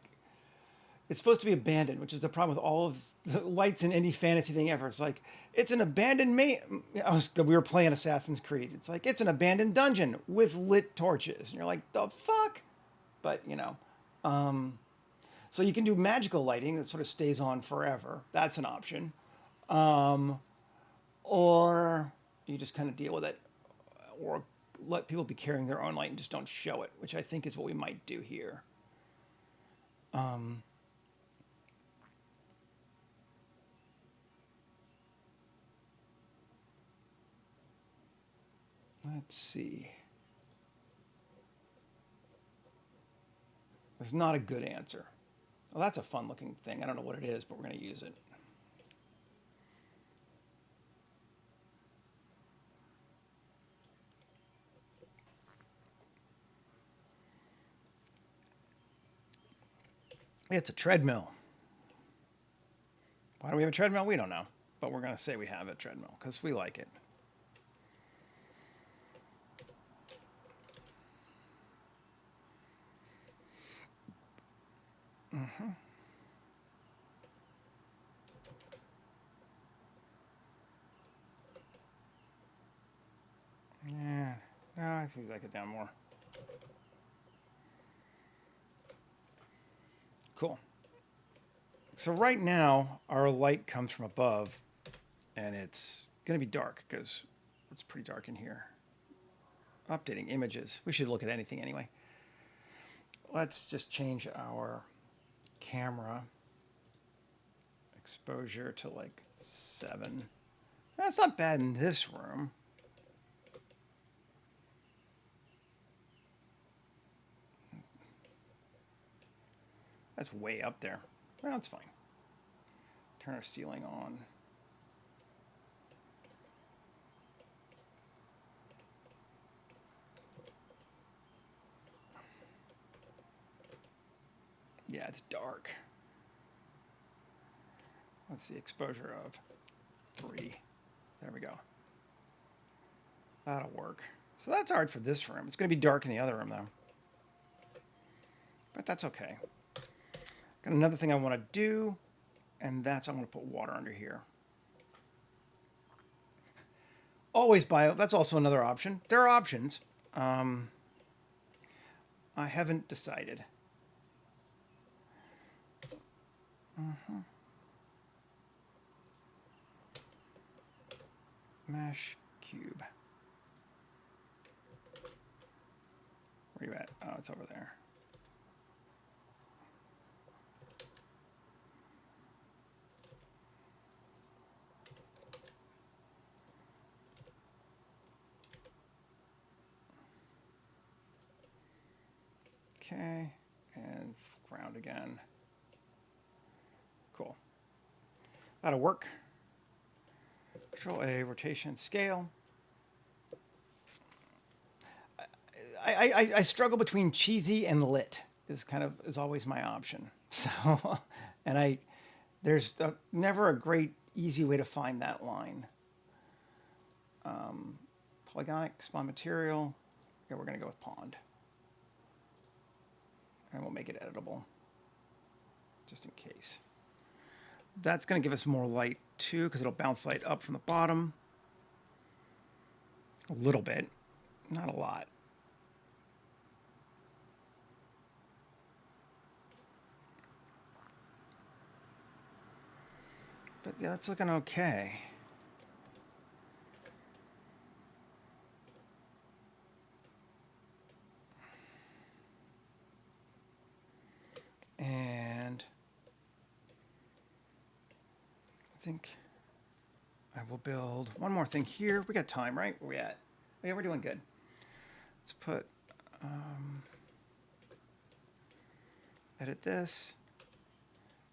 it's supposed to be abandoned, which is the problem with all of the lights in any fantasy thing ever. It's like, it's an abandoned we were playing Assassin's Creed. It's like, it's an abandoned dungeon with lit torches. And you're like, the fuck? But, you know. So you can do magical lighting that sort of stays on forever. That's an option. Or you just kind of deal with it, or let people be carrying their own light and just don't show it, which I think is what we might do here. Let's see. There's not a good answer. Well, that's a fun looking thing. I don't know what it is, but we're going to use it. It's a treadmill. Why do we have a treadmill? We don't know. But we're going to say we have a treadmill because we like it. Yeah. No, I think I get down more. Cool. So right now, our light comes from above, and it's going to be dark because it's pretty dark in here. Updating images. We should look at anything anyway. Let's just change our camera exposure to like 7. That's not bad in this room. That's way up there. Well, it's fine. Turn our ceiling on. Yeah, it's dark. Let's see, exposure of 3. There we go. That'll work. So that's hard for this room. It's going to be dark in the other room, though. But that's okay. Got another thing I want to do, and that's I'm going to put water under here. Always bio. That's also another option. There are options. I haven't decided. Mesh cube. Where are you at? Oh, it's over there. Okay, and ground again. Cool. That'll work. Control A, rotation, scale. I struggle between cheesy and lit is always my option. So, and there's never a great easy way to find that line. Polygonic, spawn material. Yeah, we're gonna go with pond. And we'll make it editable, just in case. That's going to give us more light too, because it'll bounce light up from the bottom. A little bit, not a lot. But yeah, that's looking okay. And I think I will build one more thing here. We got time, right? Where we at? Oh, yeah, we're doing good. Let's put, edit this,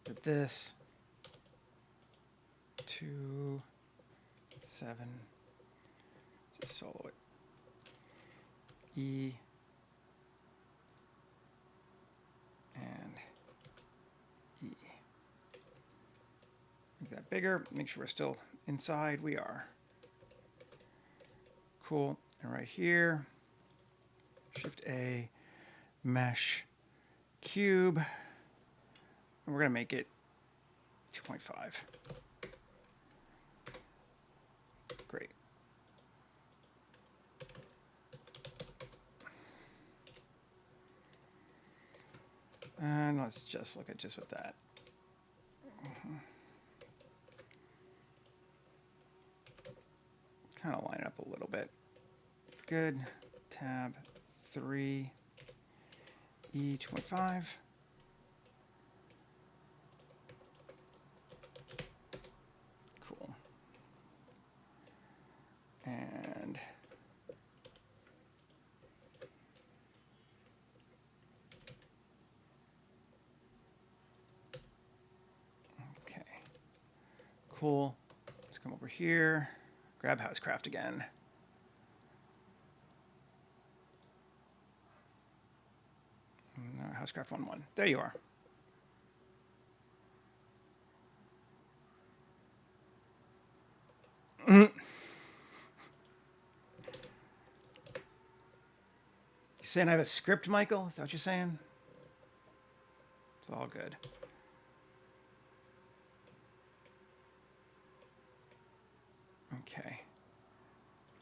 edit this, 2, 7, just solo it. E, and E. Make that bigger, make sure we're still inside. We are. Cool. And right here, Shift A, mesh cube. And we're going to make it 2.5. Great. And let's just look at just with that. kind of line it up a little bit. Good. Tab 3, E2.5. Cool. And okay. Cool. Let's come over here. Grab Housecraft again. No, Housecraft 1.1. There you are. You saying I have a script, Michael? Is that what you're saying? It's all good. Okay.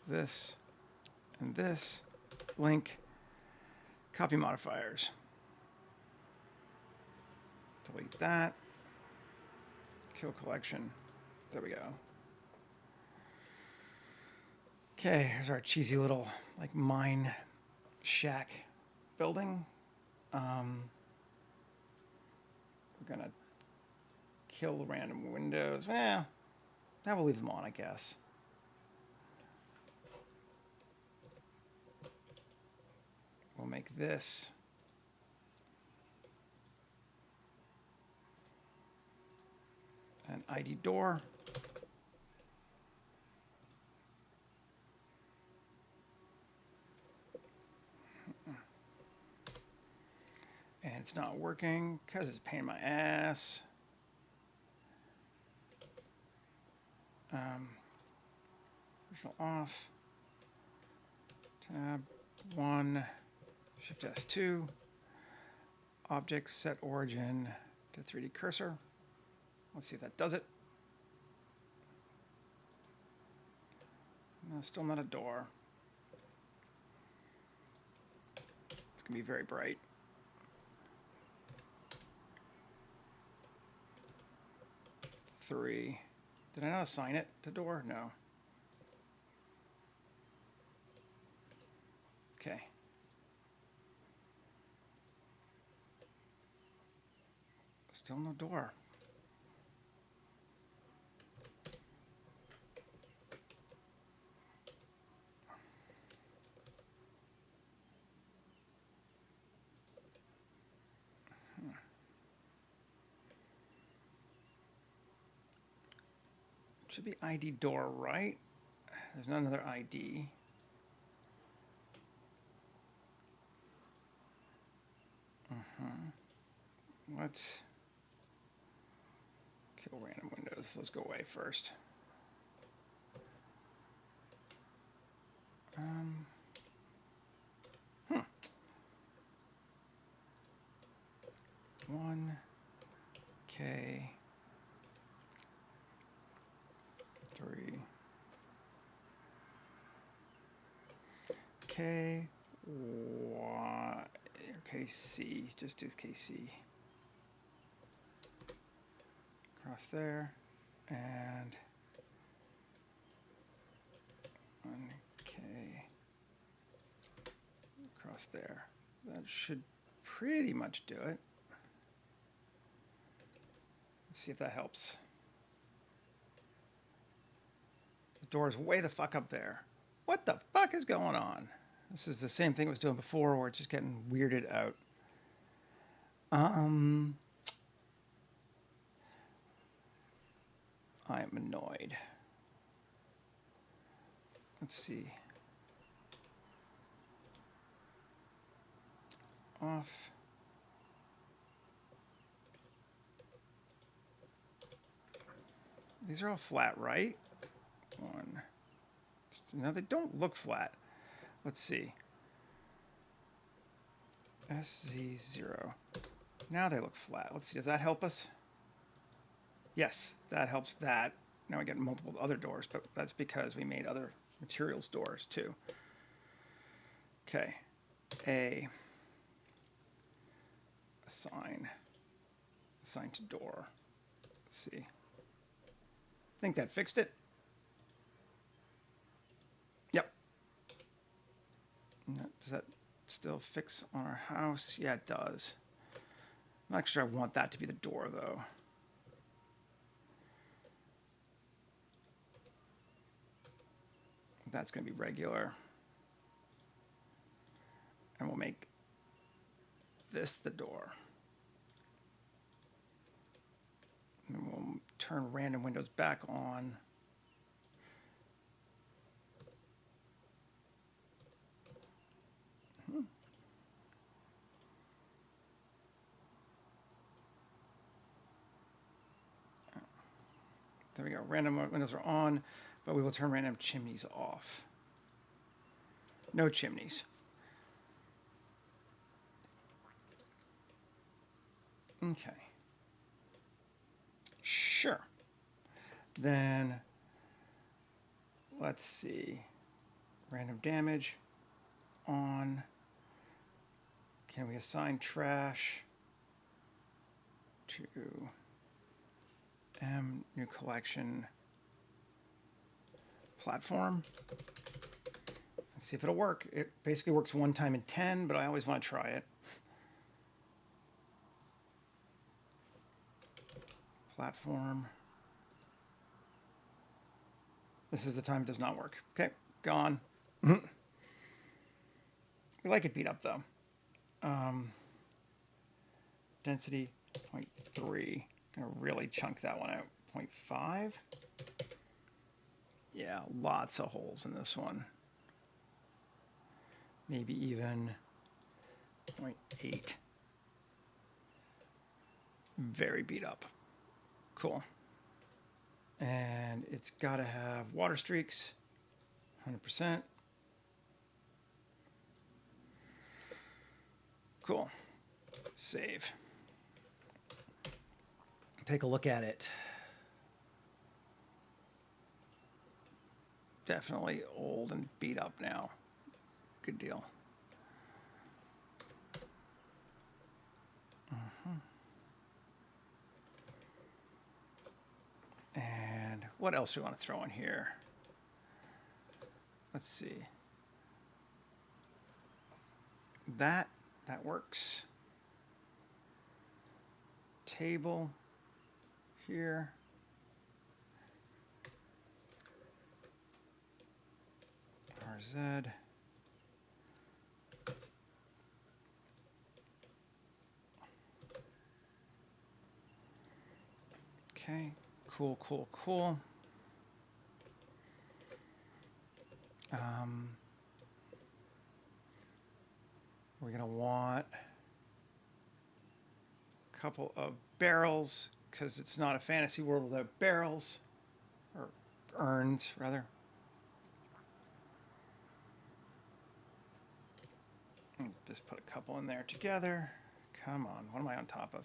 This and this. Link. Copy modifiers. Delete that. Kill collection. There we go. Okay, here's our cheesy little like mine shack building. We're gonna kill random windows. Well, now we'll leave them on, I guess. We'll make this an ID door. And it's not working because it's a pain in my ass. Original off. Tab 1, Shift S2. Object set origin to 3D cursor. Let's see if that does it. No, still not a door. It's gonna be very bright. Three. Did I not assign it to door? No. Okay. Still no door. Should be ID door, right? There's not another ID. Let's kill random windows. Let's go away first. One K 3 K Y KC. Just do KC. Across there and 1K across there. That should pretty much do it. Let's see if that helps. The door's way the fuck up there. What the fuck is going on? This is the same thing it was doing before where it's just getting weirded out. I am annoyed. Let's see. Off. These are all flat, right? One. No, they don't look flat. Let's see. SZ0. Now they look flat. Let's see, does that help us? Yes, that helps that. Now we get multiple other doors, but that's because we made other materials doors too. Okay. Assign to door. Let's see. I think that fixed it. Does that still fix on our house? Yeah, it does. I'm not sure I want that to be the door, though. That's going to be regular. And we'll make this the door. And we'll turn random windows back on. There we go. Random windows are on, but we will turn random chimneys off. No chimneys. Okay. Sure. Then let's see. Random damage on. Can we assign trash to M new collection platform? Let's see if it'll work. It basically works one time in 10, but I always want to try it. Platform. This is the time it does not work. Okay, gone. We like it beat up though. Density 0.3. Gonna really chunk that one out. 0.5. Yeah, lots of holes in this one. Maybe even 0.8. Very beat up. Cool. And it's got to have water streaks, 100%. Cool. Save. Take a look at it. Definitely old and beat up now. Good deal. And what else do we want to throw in here? Let's see. That works. Table here. RZ. Okay, cool, cool, cool. We're going to want a couple of barrels because it's not a fantasy world without barrels, or urns, rather. Just put a couple in there together. Come on, what am I on top of?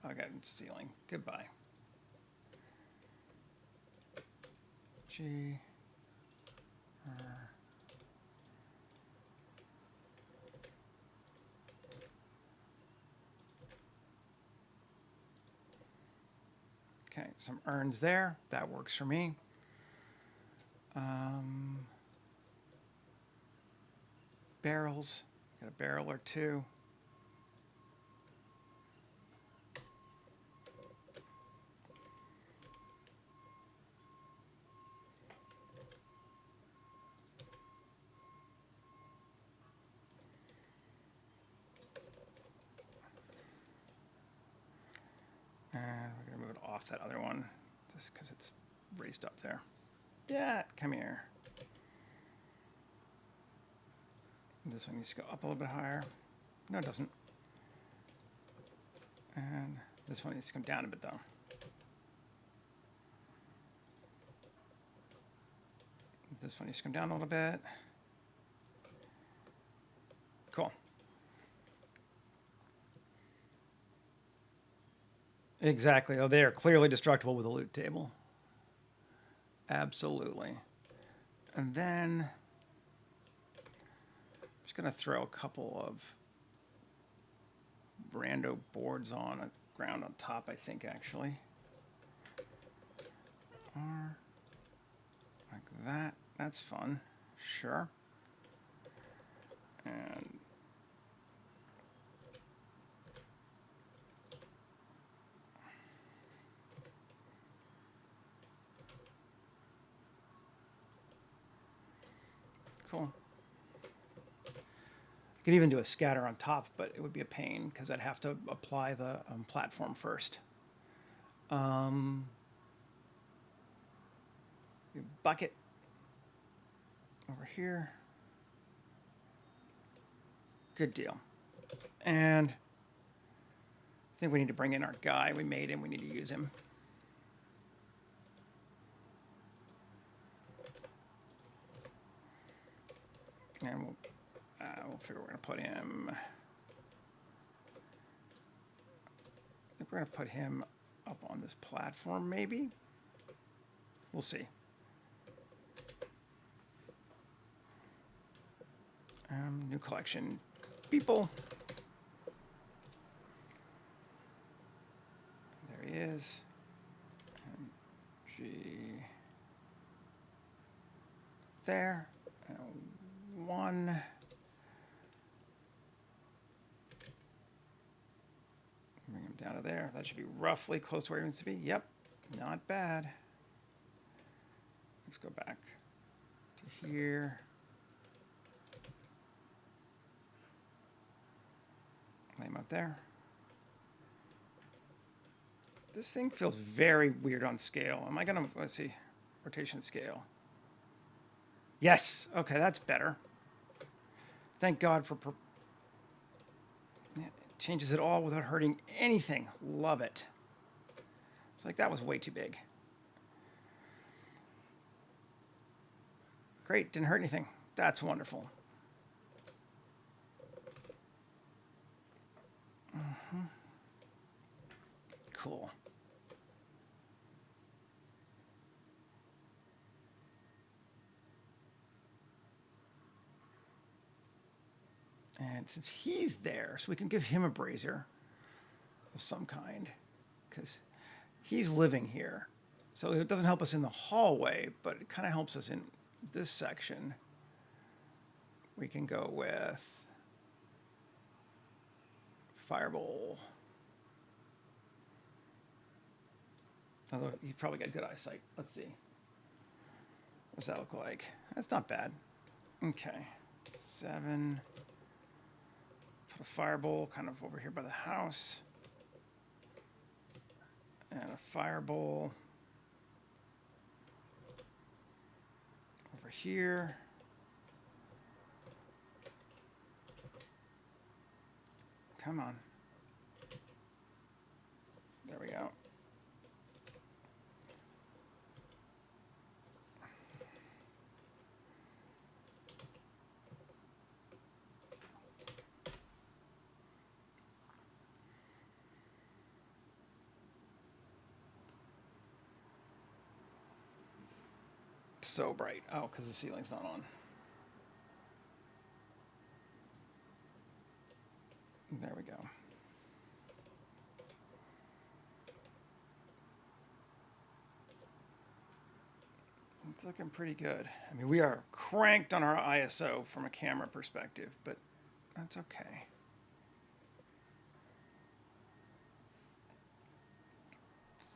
Oh, I got ceiling. Goodbye. G. R. Okay, some urns there. That works for me. Barrels. Got a barrel or two. And we're going to move it off that other one just because it's raised up there. Yeah, come here. This one needs to go up a little bit higher. No, it doesn't. And this one needs to come down a bit, though. This one needs to come down a little bit. Cool. Exactly. Oh, they are clearly destructible with a loot table. Absolutely. And then I'm just going to throw a couple of rando boards on a ground on top, I think, actually. Or like that. That's fun. Sure. And cool. I could even do a scatter on top, but it would be a pain because I'd have to apply the platform first. Bucket over here. Good deal. And I think we need to bring in our guy. We made him. We need to use him. And we'll figure we're going to put him. I think we're going to put him up on this platform, maybe. We'll see. New collection. People. There he is. G. There. One. Bring him down to there. That should be roughly close to where he needs to be. Yep. Not bad. Let's go back to here. Lay him up there. This thing feels very weird on scale. Am I gonna, let's see, rotation scale. Yes, okay, that's better. Thank God for, it changes it all without hurting anything. Love it. It's like that was way too big. Great, didn't hurt anything. That's wonderful. Cool. And since he's there, so we can give him a brazier of some kind, because he's living here. So it doesn't help us in the hallway, but it kind of helps us in this section. We can go with Firebowl. Although he probably got good eyesight. Let's see. What's that look like? That's not bad. Okay. 7. Put a Firebowl kind of over here by the house. And a Firebowl over here. Come on. There we go. So bright. Oh, because the ceiling's not on. There we go. It's looking pretty good. I mean, we are cranked on our ISO from a camera perspective, but that's okay.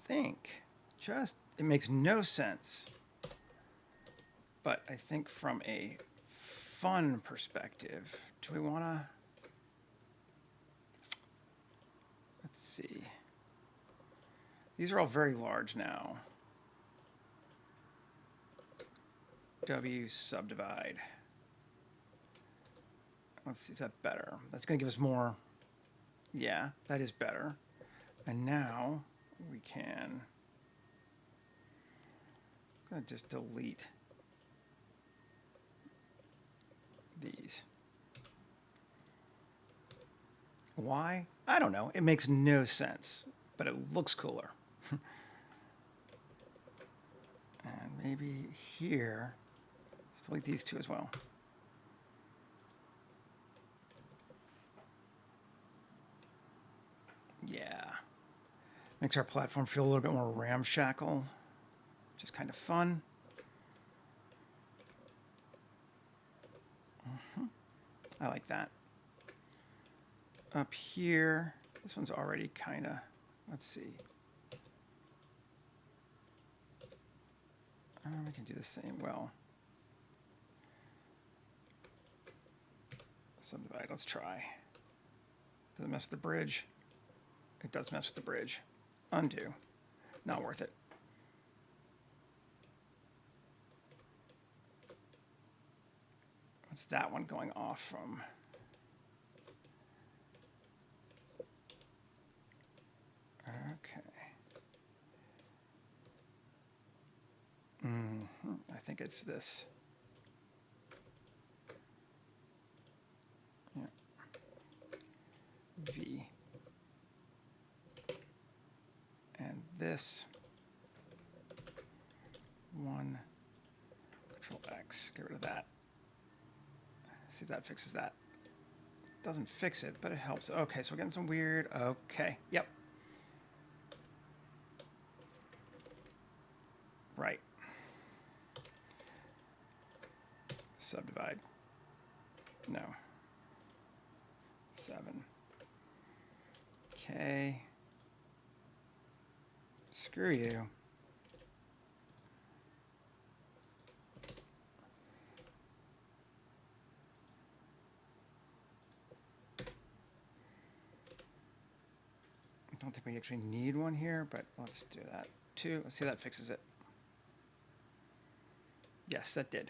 It makes no sense. But I think from a fun perspective, do we want to, let's see. These are all very large now. W subdivide. Let's see, is that better? That's going to give us more. Yeah, that is better. And now we can, I'm going to just delete these. Why? I don't know. It makes no sense, but it looks cooler. And maybe here, let's delete these two as well. Yeah. Makes our platform feel a little bit more ramshackle, which is kind of fun. I like that. Up here, this one's already kind of, let's see. We can do the same. Well, subdivide. Let's try. Does it mess with the bridge? It does mess with the bridge. Undo. Not worth it. What's that one going off from? Okay. I think it's this. Yeah. V. And this. 1. Control X. Get rid of that. See if that fixes that. Doesn't fix it, but it helps. Okay, so we're getting some weird. Okay. Yep. Right. Subdivide. No. 7. Okay. Screw you. I don't think we actually need one here, but let's do that. 2. Let's see if that fixes it. Yes, that did.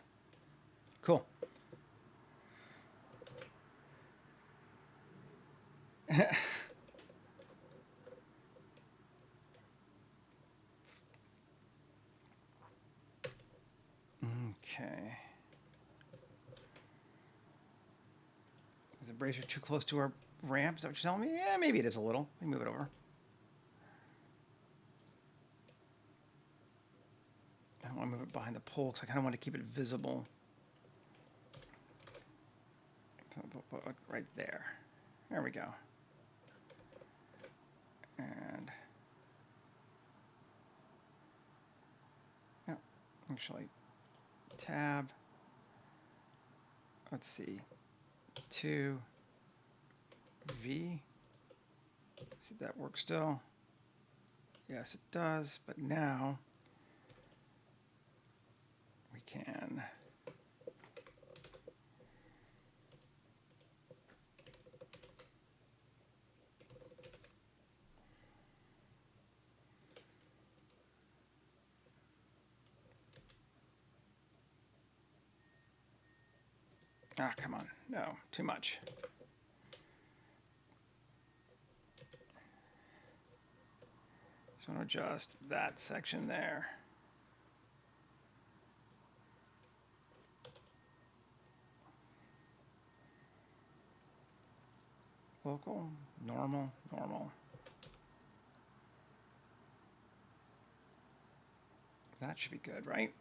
Cool. Okay. Is the brazier too close to our ramp? Is that what you're telling me? Yeah, maybe it is a little. Let me move it over. I don't want to move it behind the pole because I kind of want to keep it visible. Right there. There we go. And yeah, actually, tab. Let's see. 2 V. See if that works still. Yes, it does. But now we can come on. No, too much. So I'm going to adjust that section there. Local, normal, normal. That should be good, right?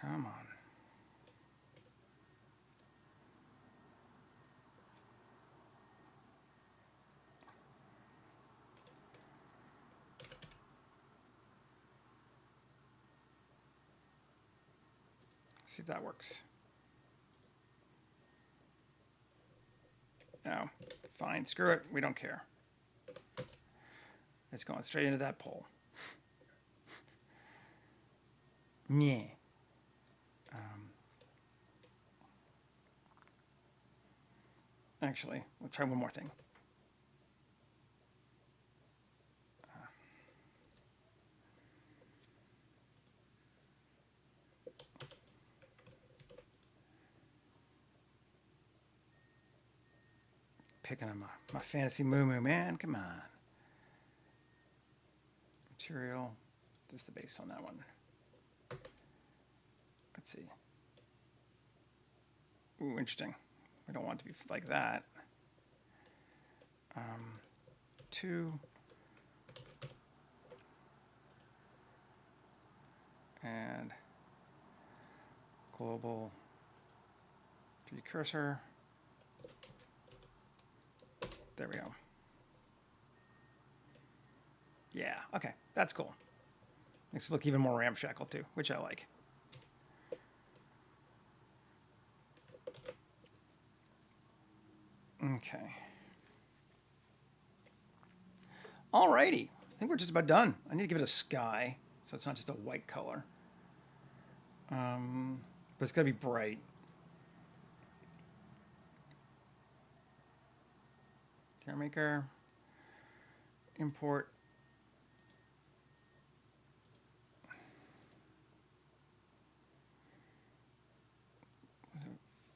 Come on. See if that works. No, fine, screw it, we don't care. It's going straight into that pole. Meh. Actually, let's try one more thing. Picking on my fantasy moo-moo, man. Come on. Material. Just the base on that one. Let's see. Ooh, interesting. We don't want it to be like that. 2. And global precursor. There we go. Yeah, okay, that's cool. Makes it look even more ramshackle too, which I like. Okay. Alrighty. I think we're just about done. I need to give it a sky, so it's not just a white color. But it's gotta be bright. Camera maker. Import.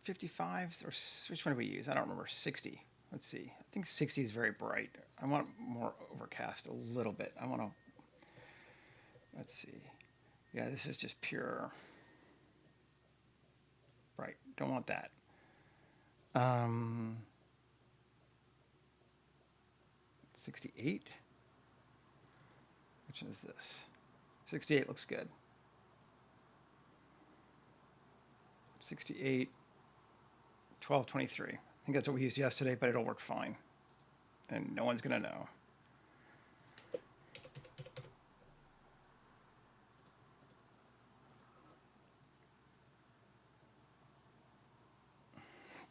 $55 or which one do we use? I don't remember. 60. Let's see. I think 60 is very bright. I want more overcast a little bit. I want to. Let's see. Yeah, this is just pure bright. Don't want that. 68. Which one is this? 68 looks good. 68. 1223. I think that's what we used yesterday, but it'll work fine. And no one's going to know.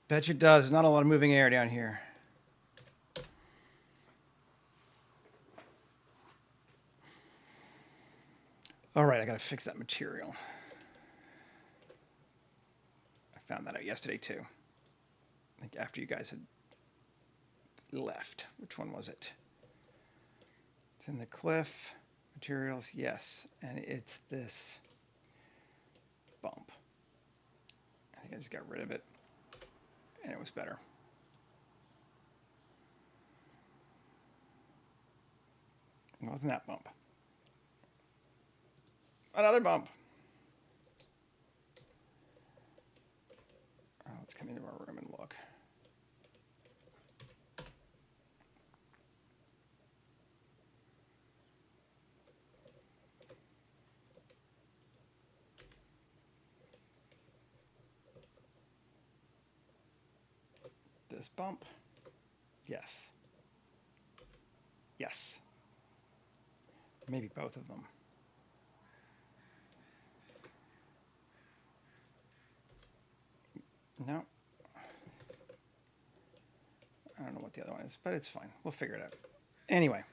Bet you it does. There's not a lot of moving air down here. All right, I got to fix that material. I found that out yesterday too. I think after you guys had left. Which one was it? It's in the cliff. Materials, yes. And it's this bump. I think I just got rid of it. And it was better. It wasn't that bump. Another bump. Oh, let's come into our room and look. This bump. Yes. Yes. Maybe both of them. No. I don't know what the other one is, but it's fine. We'll figure it out. Anyway.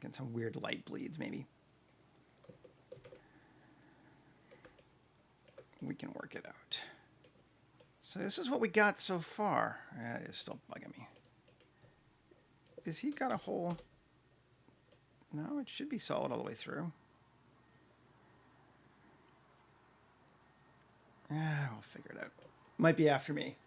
Get some weird light bleeds, maybe. We can work it out. So this is what we got so far. It is still bugging me. Is he got a hole? No, it should be solid all the way through. We'll figure it out. Might be after me.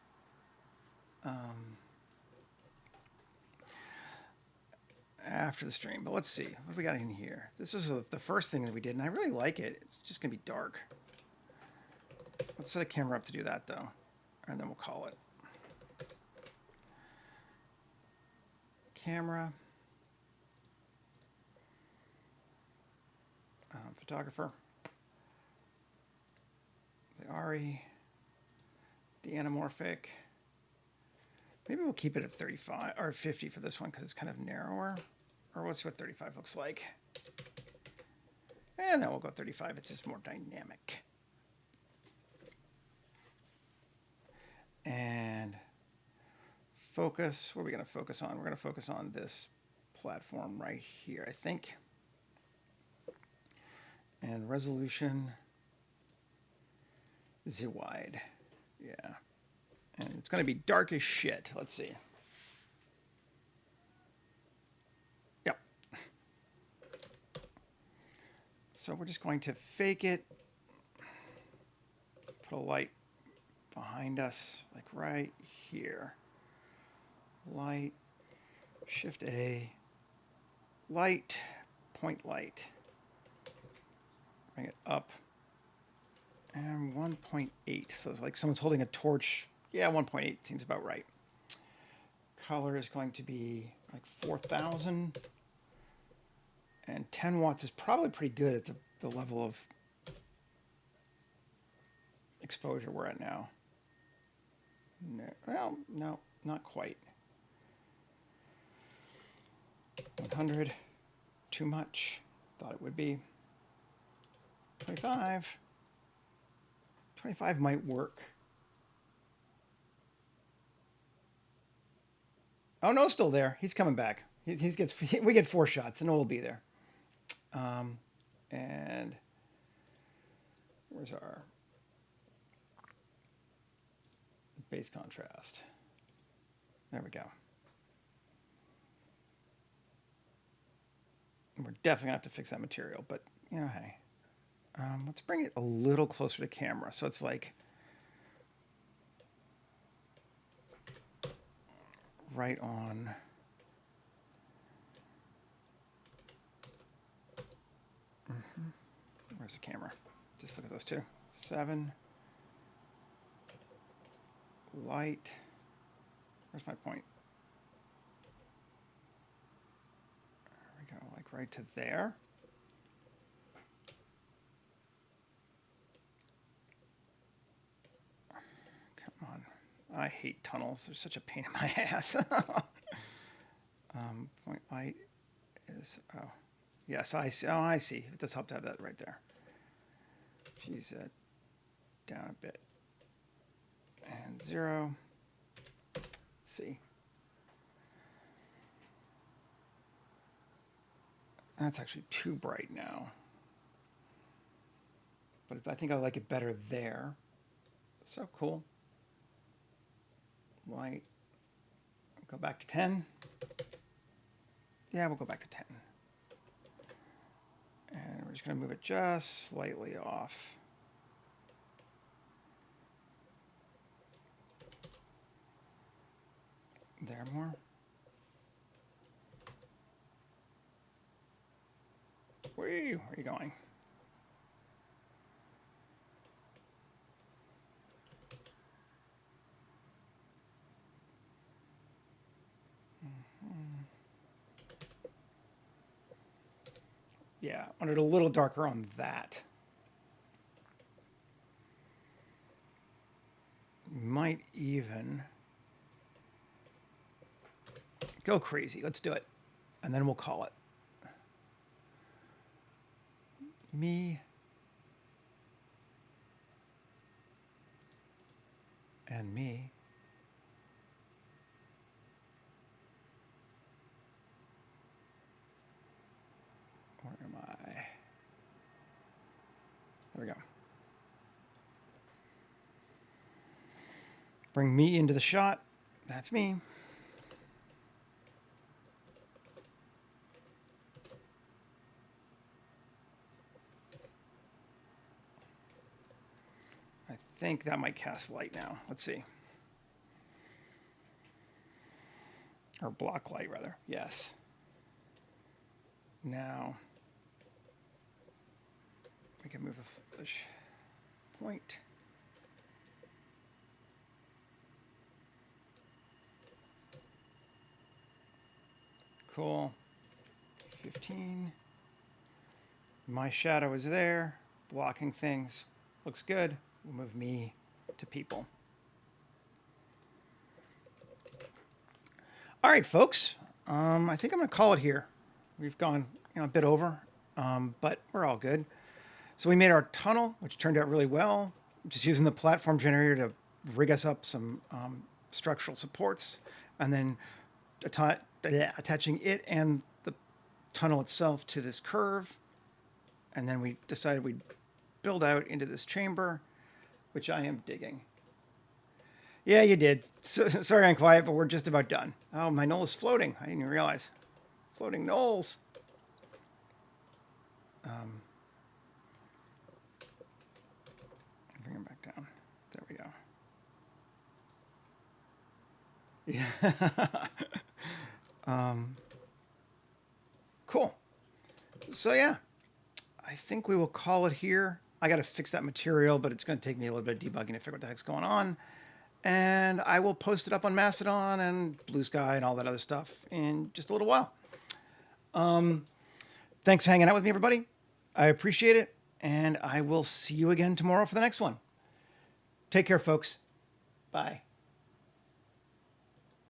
After the stream, but let's see what we got in here. This was the first thing that we did, and I really like it. It's just gonna be dark. Let's set a camera up to do that though, and then we'll call it. Camera. Photographer. The ARRI. The anamorphic. Maybe we'll keep it at 35 or 50 for this one because it's kind of narrower. Or we'll see what 35 looks like. And then we'll go 35. It's just more dynamic. And focus. What are we going to focus on? We're going to focus on this platform right here, I think. And resolution is wide. Yeah. And it's going to be dark as shit. Let's see. Yep. So we're just going to fake it. Put a light behind us, like right here. Light. Shift A. Light. Point light. Bring it up. And 1.8. So it's like someone's holding a torch. Yeah, 1.8 seems about right. Color is going to be like 4,000. And 10 watts is probably pretty good at the level of exposure we're at now. No, well, no, not quite. 100, too much. Thought it would be. 25. 25 might work. Oh, No's still there. He's coming back. We get 4 shots, and No will be there. And where's our base contrast? There we go. We're definitely gonna have to fix that material, but you know, hey, let's bring it a little closer to camera, so it's like right on. Where's the camera? Just look at those two. 7. Light. Where's my point? There we go, like right to there. Come on. I hate tunnels. They're such a pain in my ass. Point light is, oh, yes, I see. Oh, I see. It does help to have that right there. Fuse that down a bit. And 0. See. That's actually too bright now. But I think I like it better there. So cool. Light. Go back to 10. Yeah, we'll go back to 10. And we're just going to move it just slightly off. There more. Where are you going? Yeah, I want it a little darker on that. Might even go crazy. Let's do it. And then we'll call it. Me and me. Where am I? There we go. Bring me into the shot. That's me. I think that might cast light now. Let's see. Or block light, rather. Yes. Now, we can move the point. Cool. 15. My shadow is there, blocking things. Looks good. We'll move me to people. All right, folks. I think I'm going to call it here. We've gone a bit over, but we're all good. So we made our tunnel, which turned out really well, just using the platform generator to rig us up some structural supports, and then attaching it and the tunnel itself to this curve. And then we decided we'd build out into this chamber, which I am digging. Yeah, you did. So, sorry I'm quiet, but we're just about done. Oh, my Gnoll is floating. I didn't even realize. Floating Gnolls. Bring him back down. There we go. Yeah. Cool. So yeah, I think we will call it here. I got to fix that material, but it's going to take me a little bit of debugging to figure out what the heck's going on. And I will post it up on Mastodon and Blue Sky and all that other stuff in just a little while. Thanks for hanging out with me, everybody. I appreciate it. And I will see you again tomorrow for the next one. Take care, folks. Bye.